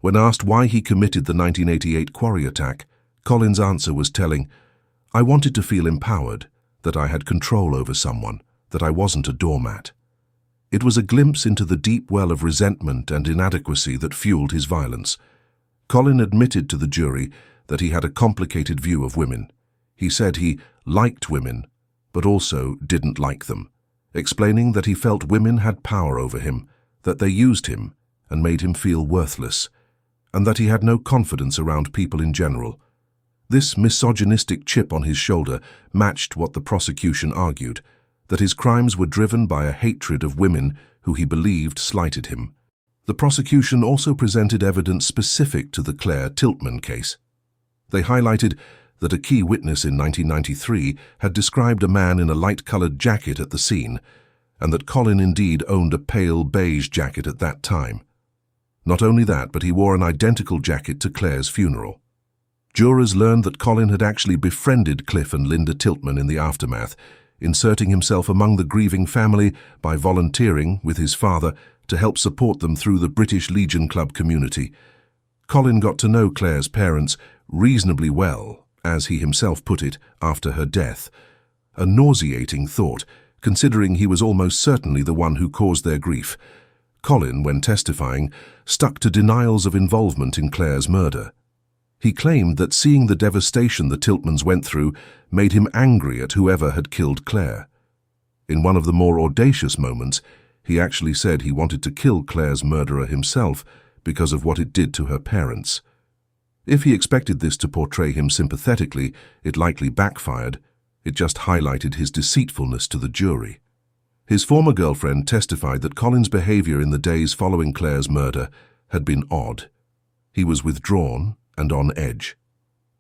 When asked why he committed the 1988 quarry attack, Colin's answer was telling, "I wanted to feel empowered, that I had control over someone, that I wasn't a doormat." It was a glimpse into the deep well of resentment and inadequacy that fueled his violence. Colin admitted to the jury that he had a complicated view of women. He said he liked women, but also didn't like them, explaining that he felt women had power over him, that they used him and made him feel worthless, and that he had no confidence around people in general. This misogynistic chip on his shoulder matched what the prosecution argued, that his crimes were driven by a hatred of women who he believed slighted him. The prosecution also presented evidence specific to the Clare Tiltman case. They highlighted that a key witness in 1993 had described a man in a light-colored jacket at the scene, and that Colin indeed owned a pale beige jacket at that time. Not only that, but he wore an identical jacket to Clare's funeral. Jurors learned that Colin had actually befriended Cliff and Linda Tiltman in the aftermath, inserting himself among the grieving family by volunteering with his father to help support them through the British Legion Club community. Colin got to know Clare's parents reasonably well, as he himself put it, after her death. A nauseating thought, considering he was almost certainly the one who caused their grief. Colin, when testifying, stuck to denials of involvement in Clare's murder. He claimed that seeing the devastation the Tiltmans went through made him angry at whoever had killed Clare. In one of the more audacious moments, he actually said he wanted to kill Clare's murderer himself because of what it did to her parents. If he expected this to portray him sympathetically, it likely backfired. It just highlighted his deceitfulness to the jury. His former girlfriend testified that Colin's behavior in the days following Clare's murder had been odd. He was withdrawn and on edge.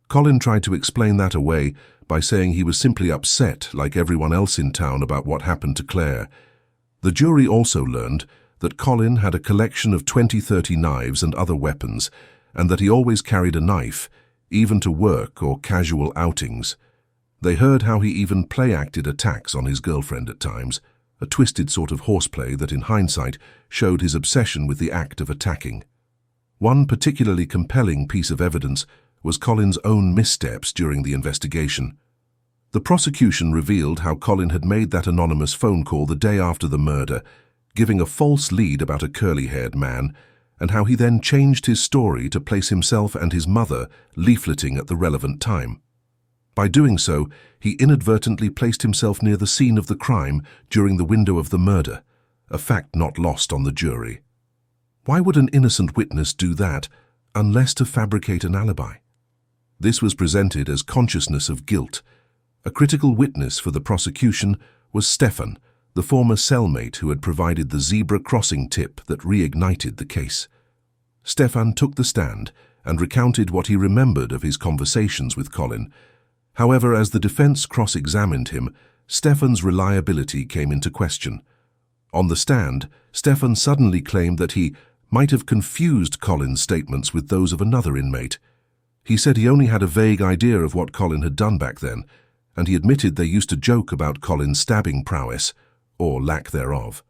Colin tried to explain that away by saying he was simply upset like everyone else in town about what happened to Clare. The jury also learned that Colin had a collection of 20-30 knives and other weapons, and that he always carried a knife, even to work or casual outings. They heard how he even play-acted attacks on his girlfriend at times, a twisted sort of horseplay that in hindsight showed his obsession with the act of attacking. One particularly compelling piece of evidence was Colin's own missteps during the investigation. The prosecution revealed how Colin had made that anonymous phone call the day after the murder, giving a false lead about a curly-haired man, and how he then changed his story to place himself and his mother leafleting at the relevant time. By doing so, he inadvertently placed himself near the scene of the crime during the window of the murder, a fact not lost on the jury. Why would an innocent witness do that, unless to fabricate an alibi? This was presented as consciousness of guilt. A critical witness for the prosecution was Stefan, the former cellmate who had provided the zebra crossing tip that reignited the case. Stefan took the stand and recounted what he remembered of his conversations with Colin. However, as the defense cross-examined him, Stefan's reliability came into question. On the stand, Stefan suddenly claimed that he might have confused Colin's statements with those of another inmate. He said he only had a vague idea of what Colin had done back then, and he admitted they used to joke about Colin's stabbing prowess, or lack thereof.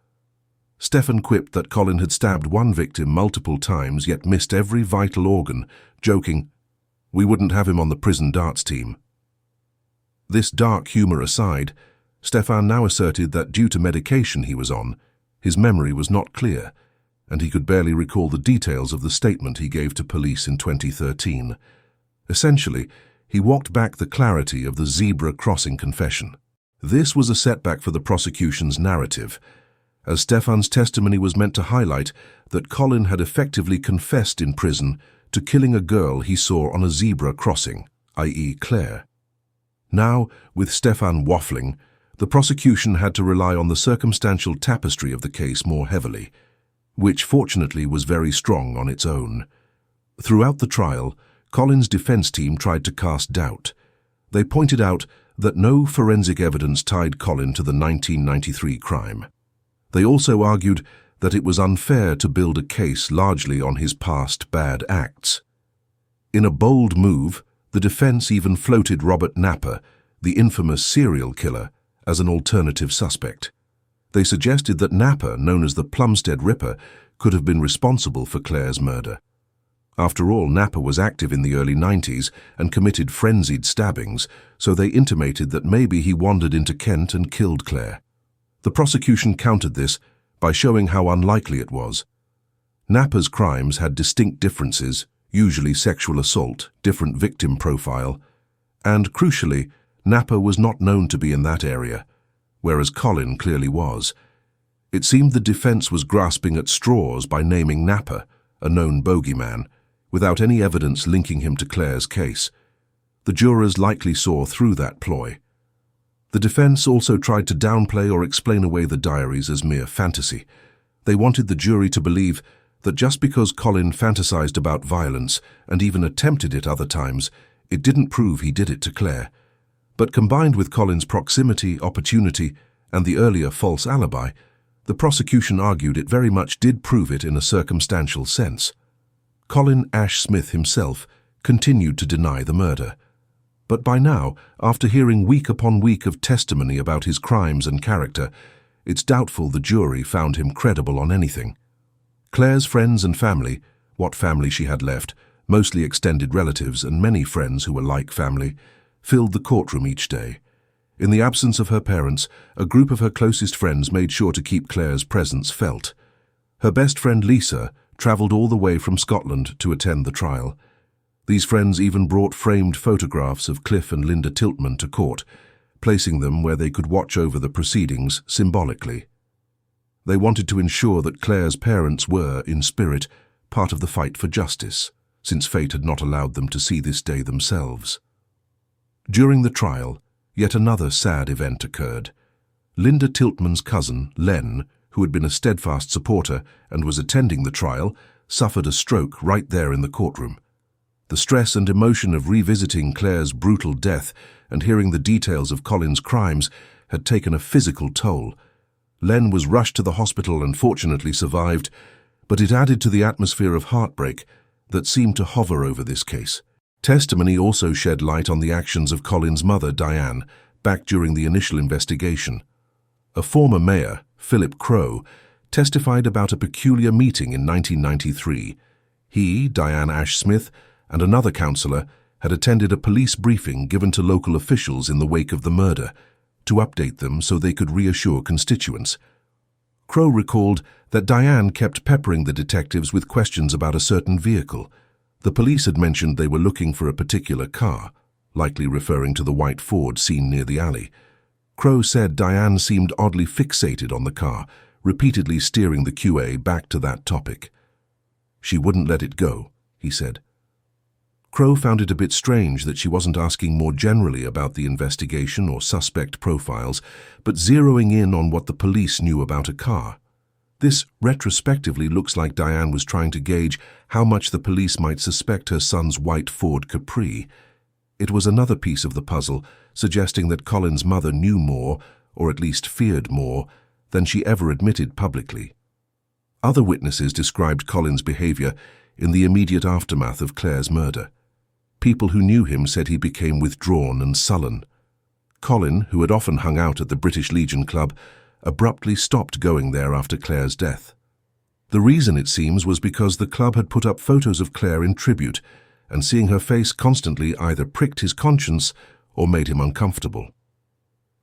Stefan quipped that Colin had stabbed one victim multiple times yet missed every vital organ, joking, "We wouldn't have him on the prison darts team." This dark humour aside, Stefan now asserted that due to medication he was on, his memory was not clear, and he could barely recall the details of the statement he gave to police in 2013. Essentially, he walked back the clarity of the zebra crossing confession. This was a setback for the prosecution's narrative, as Stefan's testimony was meant to highlight that Colin had effectively confessed in prison to killing a girl he saw on a zebra crossing, i.e. Clare. Now, with Stefan waffling, the prosecution had to rely on the circumstantial tapestry of the case more heavily, which fortunately was very strong on its own. Throughout the trial, Colin's defense team tried to cast doubt. They pointed out that no forensic evidence tied Colin to the 1993 crime. They also argued that it was unfair to build a case largely on his past bad acts. In a bold move, the defense even floated Robert Napper, the infamous serial killer, as an alternative suspect. They suggested that Napper, known as the Plumstead Ripper, could have been responsible for Clare's murder. After all, Napper was active in the early 90s and committed frenzied stabbings, so they intimated that maybe he wandered into Kent and killed Clare. The prosecution countered this by showing how unlikely it was. Napper's crimes had distinct differences, usually sexual assault, different victim profile, and, crucially, Napper was not known to be in that area, whereas Colin clearly was. It seemed the defense was grasping at straws by naming Napper, a known bogeyman, without any evidence linking him to Clare's case. The jurors likely saw through that ploy. The defense also tried to downplay or explain away the diaries as mere fantasy. They wanted the jury to believe that just because Colin fantasized about violence and even attempted it other times, it didn't prove he did it to Clare. But combined with Colin's proximity, opportunity, and the earlier false alibi, the prosecution argued it very much did prove it in a circumstantial sense. Colin Ash-Smith himself continued to deny the murder. But by now, after hearing week upon week of testimony about his crimes and character, it's doubtful the jury found him credible on anything. Clare's friends and family, what family she had left, mostly extended relatives and many friends who were like family, filled the courtroom each day. In the absence of her parents, a group of her closest friends made sure to keep Clare's presence felt. Her best friend Lisa travelled all the way from Scotland to attend the trial. These friends even brought framed photographs of Cliff and Linda Tiltman to court, placing them where they could watch over the proceedings symbolically. They wanted to ensure that Clare's parents were, in spirit, part of the fight for justice, since fate had not allowed them to see this day themselves. During the trial, yet another sad event occurred. Linda Tiltman's cousin, Len, who had been a steadfast supporter and was attending the trial, suffered a stroke right there in the courtroom. The stress and emotion of revisiting Clare's brutal death and hearing the details of Colin's crimes had taken a physical toll. Len was rushed to the hospital and fortunately survived, but it added to the atmosphere of heartbreak that seemed to hover over this case. Testimony also shed light on the actions of Colin's mother, Diane, back during the initial investigation. A former mayor, Philip Crowe, testified about a peculiar meeting in 1993. He, Diane Ash-Smith, and another councillor had attended a police briefing given to local officials in the wake of the murder, to update them so they could reassure constituents. Crowe recalled that Diane kept peppering the detectives with questions about a certain vehicle. The police had mentioned they were looking for a particular car, likely referring to the white Ford seen near the alley. Crowe said Diane seemed oddly fixated on the car, repeatedly steering the QA back to that topic. She wouldn't let it go, he said. Crowe found it a bit strange that she wasn't asking more generally about the investigation or suspect profiles, but zeroing in on what the police knew about a car. This retrospectively looks like Diane was trying to gauge how much the police might suspect her son's white Ford Capri. It was another piece of the puzzle, suggesting that Colin's mother knew more, or at least feared more, than she ever admitted publicly. Other witnesses described Colin's behavior in the immediate aftermath of Clare's murder. People who knew him said he became withdrawn and sullen. Colin, who had often hung out at the British Legion Club, abruptly stopped going there after Clare's death. The reason, it seems, was because the club had put up photos of Clare in tribute, and seeing her face constantly either pricked his conscience or made him uncomfortable.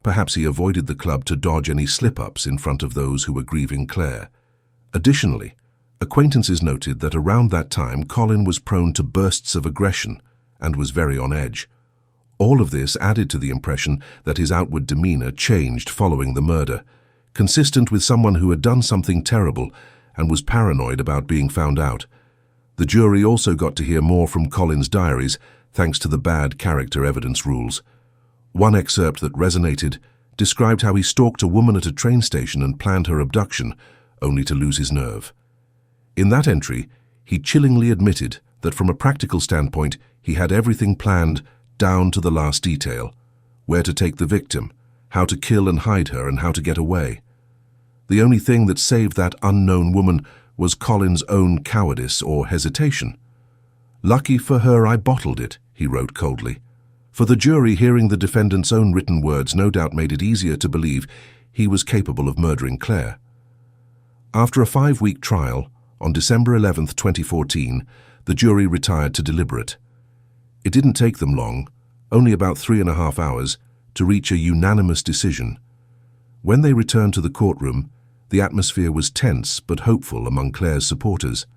Perhaps he avoided the club to dodge any slip-ups in front of those who were grieving Clare. Additionally, acquaintances noted that around that time Colin was prone to bursts of aggression and was very on edge. All of this added to the impression that his outward demeanor changed following the murder, consistent with someone who had done something terrible and was paranoid about being found out. The jury also got to hear more from Colin's diaries, thanks to the bad character evidence rules. One excerpt that resonated described how he stalked a woman at a train station and planned her abduction, only to lose his nerve. In that entry, he chillingly admitted that from a practical standpoint, he had everything planned down to the last detail: where to take the victim, how to kill and hide her, and how to get away. The only thing that saved that unknown woman was Colin's own cowardice or hesitation. "Lucky for her I bottled it," he wrote coldly. For the jury, hearing the defendant's own written words no doubt made it easier to believe he was capable of murdering Clare. After a 5-week trial, on December 11, 2014, the jury retired to deliberate. It didn't take them long, only about 3.5 hours, to reach a unanimous decision. When they returned to the courtroom, the atmosphere was tense but hopeful among Clare's supporters.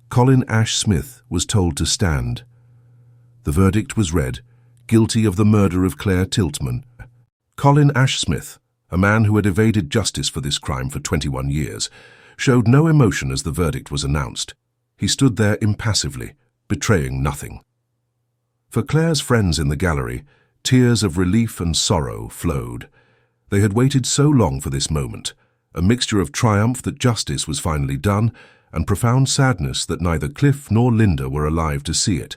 Colin Ash-Smith was told to stand. The verdict was read, guilty of the murder of Clare Tiltman. Colin Ash-Smith, a man who had evaded justice for this crime for 21 years, showed no emotion as the verdict was announced. He stood there impassively, betraying nothing. For Clare's friends in the gallery, tears of relief and sorrow flowed. They had waited so long for this moment, a mixture of triumph that justice was finally done and profound sadness that neither Cliff nor Linda were alive to see it.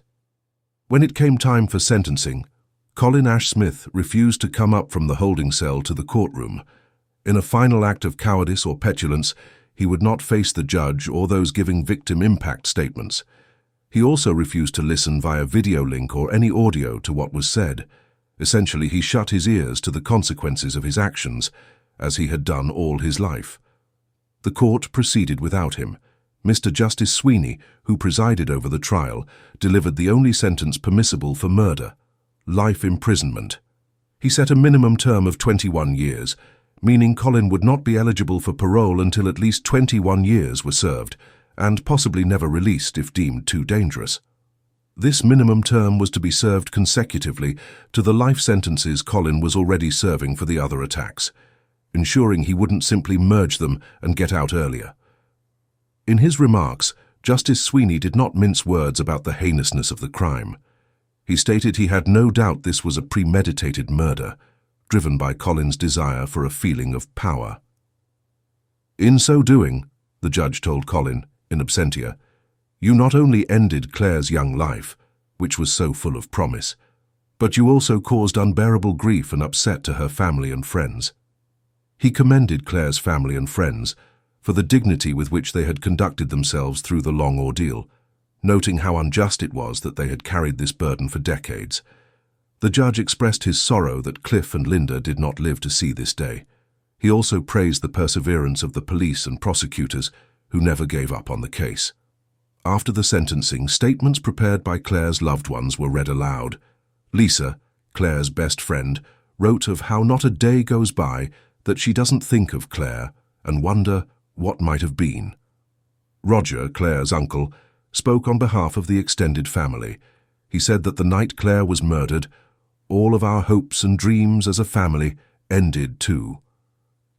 When it came time for sentencing, Colin Ash-Smith refused to come up from the holding cell to the courtroom. In a final act of cowardice or petulance, he would not face the judge or those giving victim impact statements. He also refused to listen via video link or any audio to what was said. Essentially, he shut his ears to the consequences of his actions, as he had done all his life. The court proceeded without him. Mr. Justice Sweeney, who presided over the trial, delivered the only sentence permissible for murder: life imprisonment. He set a minimum term of 21 years, meaning Colin would not be eligible for parole until at least 21 years were served, and possibly never released if deemed too dangerous. This minimum term was to be served consecutively to the life sentences Colin was already serving for the other attacks, ensuring he wouldn't simply merge them and get out earlier. In his remarks, Justice Sweeney did not mince words about the heinousness of the crime. He stated he had no doubt this was a premeditated murder, driven by Colin's desire for a feeling of power. In so doing, the judge told Colin, in absentia, you not only ended Clare's young life, which was so full of promise, but you also caused unbearable grief and upset to her family and friends. He commended Clare's family and friends for the dignity with which they had conducted themselves through the long ordeal, noting how unjust it was that they had carried this burden for decades. The judge expressed his sorrow that Cliff and Linda did not live to see this day. He also praised the perseverance of the police and prosecutors who never gave up on the case. After the sentencing, statements prepared by Clare's loved ones were read aloud. Lisa, Clare's best friend, wrote of how not a day goes by that she doesn't think of Clare and wonder what might have been. Roger, Clare's uncle, spoke on behalf of the extended family. He said that the night Clare was murdered, all of our hopes and dreams as a family ended too.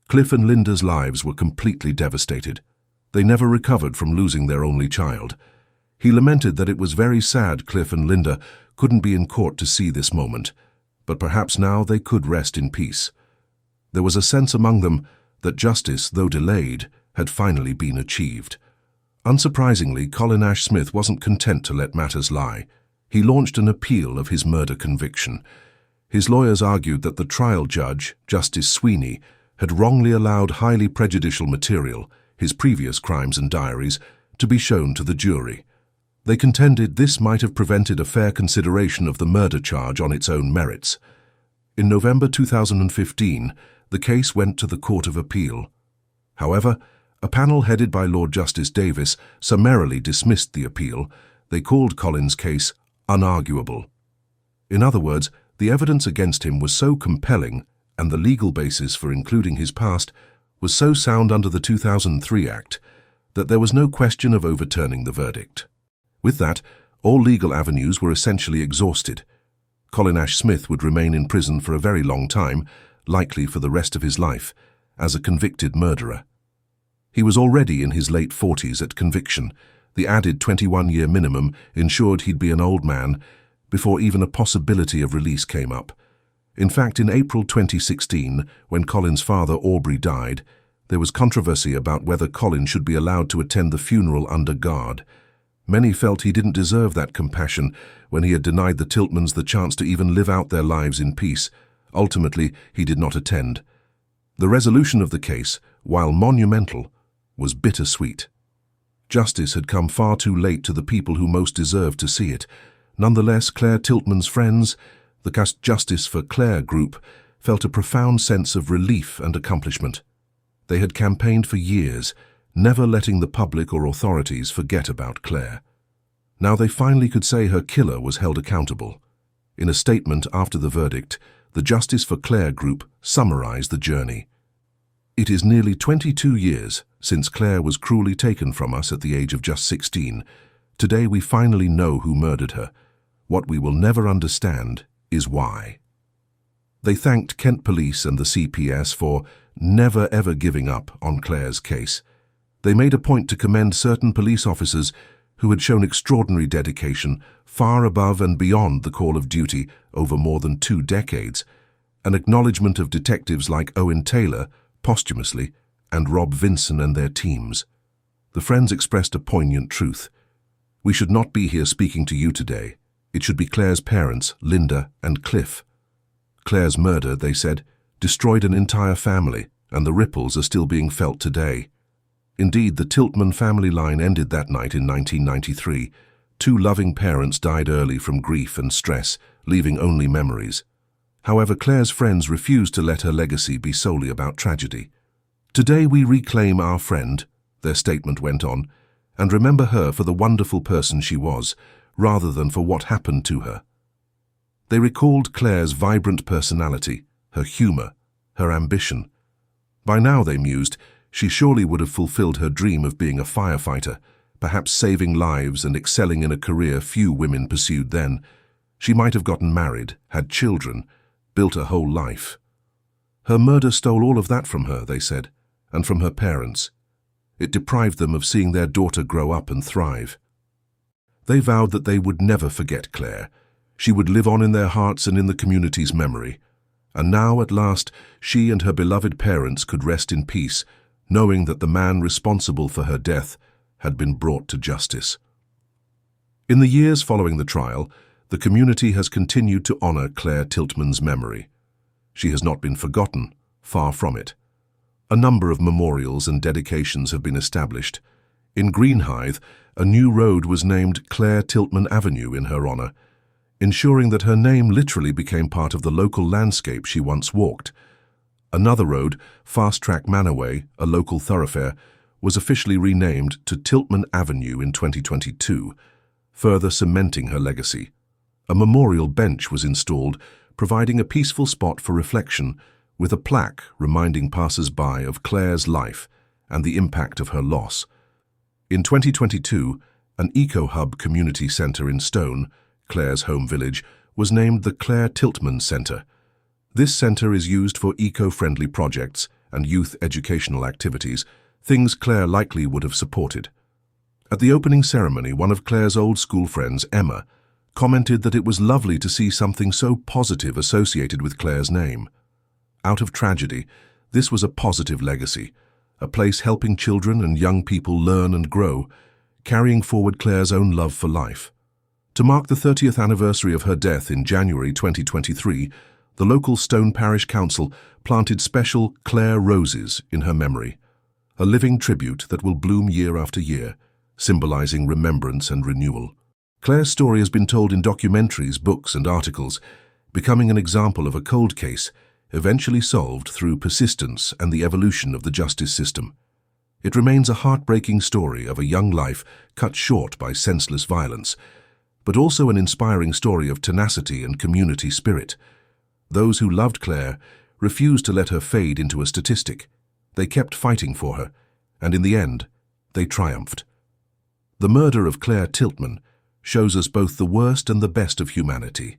Cliff and Linda's lives were completely devastated. They never recovered from losing their only child. He lamented that it was very sad Cliff and Linda couldn't be in court to see this moment, but perhaps now they could rest in peace. There was a sense among them that justice, though delayed, had finally been achieved. Unsurprisingly, Colin Ash-Smith wasn't content to let matters lie. He launched an appeal of his murder conviction. His lawyers argued that the trial judge, Justice Sweeney, had wrongly allowed highly prejudicial material, his previous crimes and diaries, to be shown to the jury. They contended this might have prevented a fair consideration of the murder charge on its own merits. In November 2015, the case went to the Court of Appeal. However, a panel headed by Lord Justice Davis summarily dismissed the appeal. They called Colin's case unarguable. In other words, the evidence against him was so compelling, and the legal basis for including his past was so sound under the 2003 Act, that there was no question of overturning the verdict. With that, all legal avenues were essentially exhausted. Colin Ash-Smith would remain in prison for a very long time, likely for the rest of his life, as a convicted murderer. He was already in his late 40s at conviction. The added 21-year minimum ensured he'd be an old man before even a possibility of release came up. In fact, in April 2016, when Colin's father Aubrey died, there was controversy about whether Colin should be allowed to attend the funeral under guard. Many felt he didn't deserve that compassion when he had denied the Tiltmans the chance to even live out their lives in peace. Ultimately, he did not attend. The resolution of the case, while monumental, was bittersweet. Justice had come far too late to the people who most deserved to see it. Nonetheless, Clare Tiltman's friends, the Justice for Clare group felt a profound sense of relief and accomplishment. They had campaigned for years, never letting the public or authorities forget about Clare. Now they finally could say her killer was held accountable. In a statement after the verdict, the Justice for Clare group summarized the journey. "It is nearly 22 years since Clare was cruelly taken from us at the age of just 16. Today we finally know who murdered her. What we will never understand is why." They thanked Kent Police and the CPS for never ever giving up on Clare's case. They made a point to commend certain police officers who had shown extraordinary dedication far above and beyond the call of duty over more than 2 decades, an acknowledgement of detectives like Owen Taylor, posthumously, and Rob Vinson and their teams. The friends expressed a poignant truth. "We should not be here speaking to you today. It should be Clare's parents, Linda and Cliff. Clare's murder," they said, "destroyed an entire family, and the ripples are still being felt today." Indeed, the Tiltman family line ended that night in 1993. 2 loving parents died early from grief and stress, leaving only memories. However, Clare's friends refused to let her legacy be solely about tragedy. "Today we reclaim our friend," their statement went on, "and remember her for the wonderful person she was, rather than for what happened to her." They recalled Clare's vibrant personality, her humor, her ambition. By now, they mused, she surely would have fulfilled her dream of being a firefighter, perhaps saving lives and excelling in a career few women pursued then. She might have gotten married, had children, built a whole life. Her murder stole all of that from her, they said, and from her parents. It deprived them of seeing their daughter grow up and thrive. They vowed that they would never forget Clare. She would live on in their hearts and in the community's memory. And now, at last, she and her beloved parents could rest in peace, knowing that the man responsible for her death had been brought to justice. In the years following the trial, the community has continued to honor Clare Tiltman's memory. She has not been forgotten, far from it. A number of memorials and dedications have been established. In Greenhithe, a new road was named Clare Tiltman Avenue in her honor, ensuring that her name literally became part of the local landscape she once walked. Another road, Fast Track Manorway, a local thoroughfare, was officially renamed to Tiltman Avenue in 2022, further cementing her legacy. A memorial bench was installed, providing a peaceful spot for reflection, with a plaque reminding passers-by of Clare's life and the impact of her loss. In 2022, an eco-hub community centre in Stone, Clare's home village, was named the Clare Tiltman Centre. This centre is used for eco-friendly projects and youth educational activities, things Clare likely would have supported. At the opening ceremony, one of Clare's old school friends, Emma, commented that it was lovely to see something so positive associated with Clare's name. Out of tragedy, this was a positive legacy, a place helping children and young people learn and grow, carrying forward Clare's own love for life. To mark the 30th anniversary of her death in January 2023, the local Stone Parish Council planted special Clare roses in her memory, a living tribute that will bloom year after year, symbolizing remembrance and renewal. Clare's story has been told in documentaries, books, and articles, becoming an example of a cold case eventually solved through persistence and the evolution of the justice system. It remains a heartbreaking story of a young life cut short by senseless violence, but also an inspiring story of tenacity and community spirit. Those who loved Clare refused to let her fade into a statistic. They kept fighting for her, and in the end, they triumphed. The murder of Clare Tiltman shows us both the worst and the best of humanity.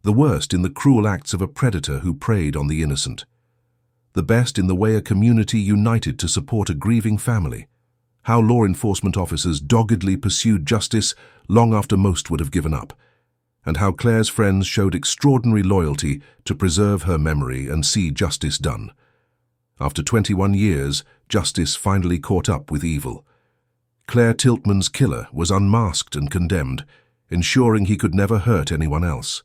The worst in the cruel acts of a predator who preyed on the innocent. The best in the way a community united to support a grieving family. How law enforcement officers doggedly pursued justice long after most would have given up. And how Clare's friends showed extraordinary loyalty to preserve her memory and see justice done. After 21 years, justice finally caught up with evil. Clare Tiltman's killer was unmasked and condemned, ensuring he could never hurt anyone else.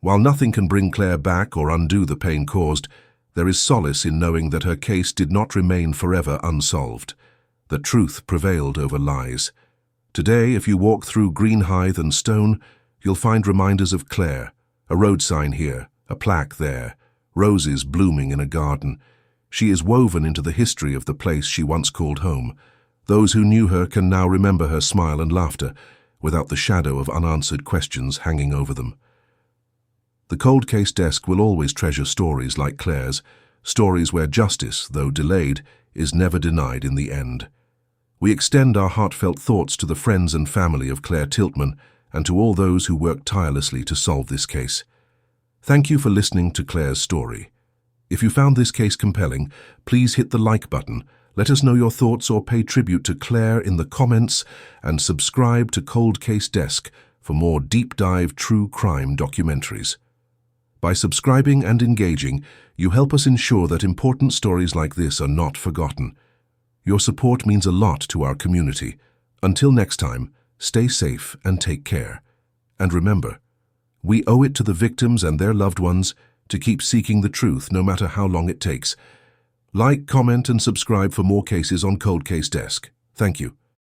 While nothing can bring Clare back or undo the pain caused, there is solace in knowing that her case did not remain forever unsolved. The truth prevailed over lies. Today, if you walk through Greenhithe and Stone, you'll find reminders of Clare, A road sign here, a plaque there, roses blooming in a garden. She is woven into the history of the place she once called home. Those who knew her can now remember her smile and laughter, without the shadow of unanswered questions hanging over them. The Cold Case Desk will always treasure stories like Clare's, stories where justice, though delayed, is never denied in the end. We extend our heartfelt thoughts to the friends and family of Clare Tiltman and to all those who worked tirelessly to solve this case. Thank you for listening to Clare's story. If you found this case compelling, please hit the like button, let us know your thoughts or pay tribute to Clare in the comments, and subscribe to Cold Case Desk for more deep-dive true crime documentaries. By subscribing and engaging, you help us ensure that important stories like this are not forgotten. Your support means a lot to our community. Until next time, stay safe and take care. And remember, we owe it to the victims and their loved ones to keep seeking the truth no matter how long it takes. Like, comment, and subscribe for more cases on Cold Case Desk. Thank you.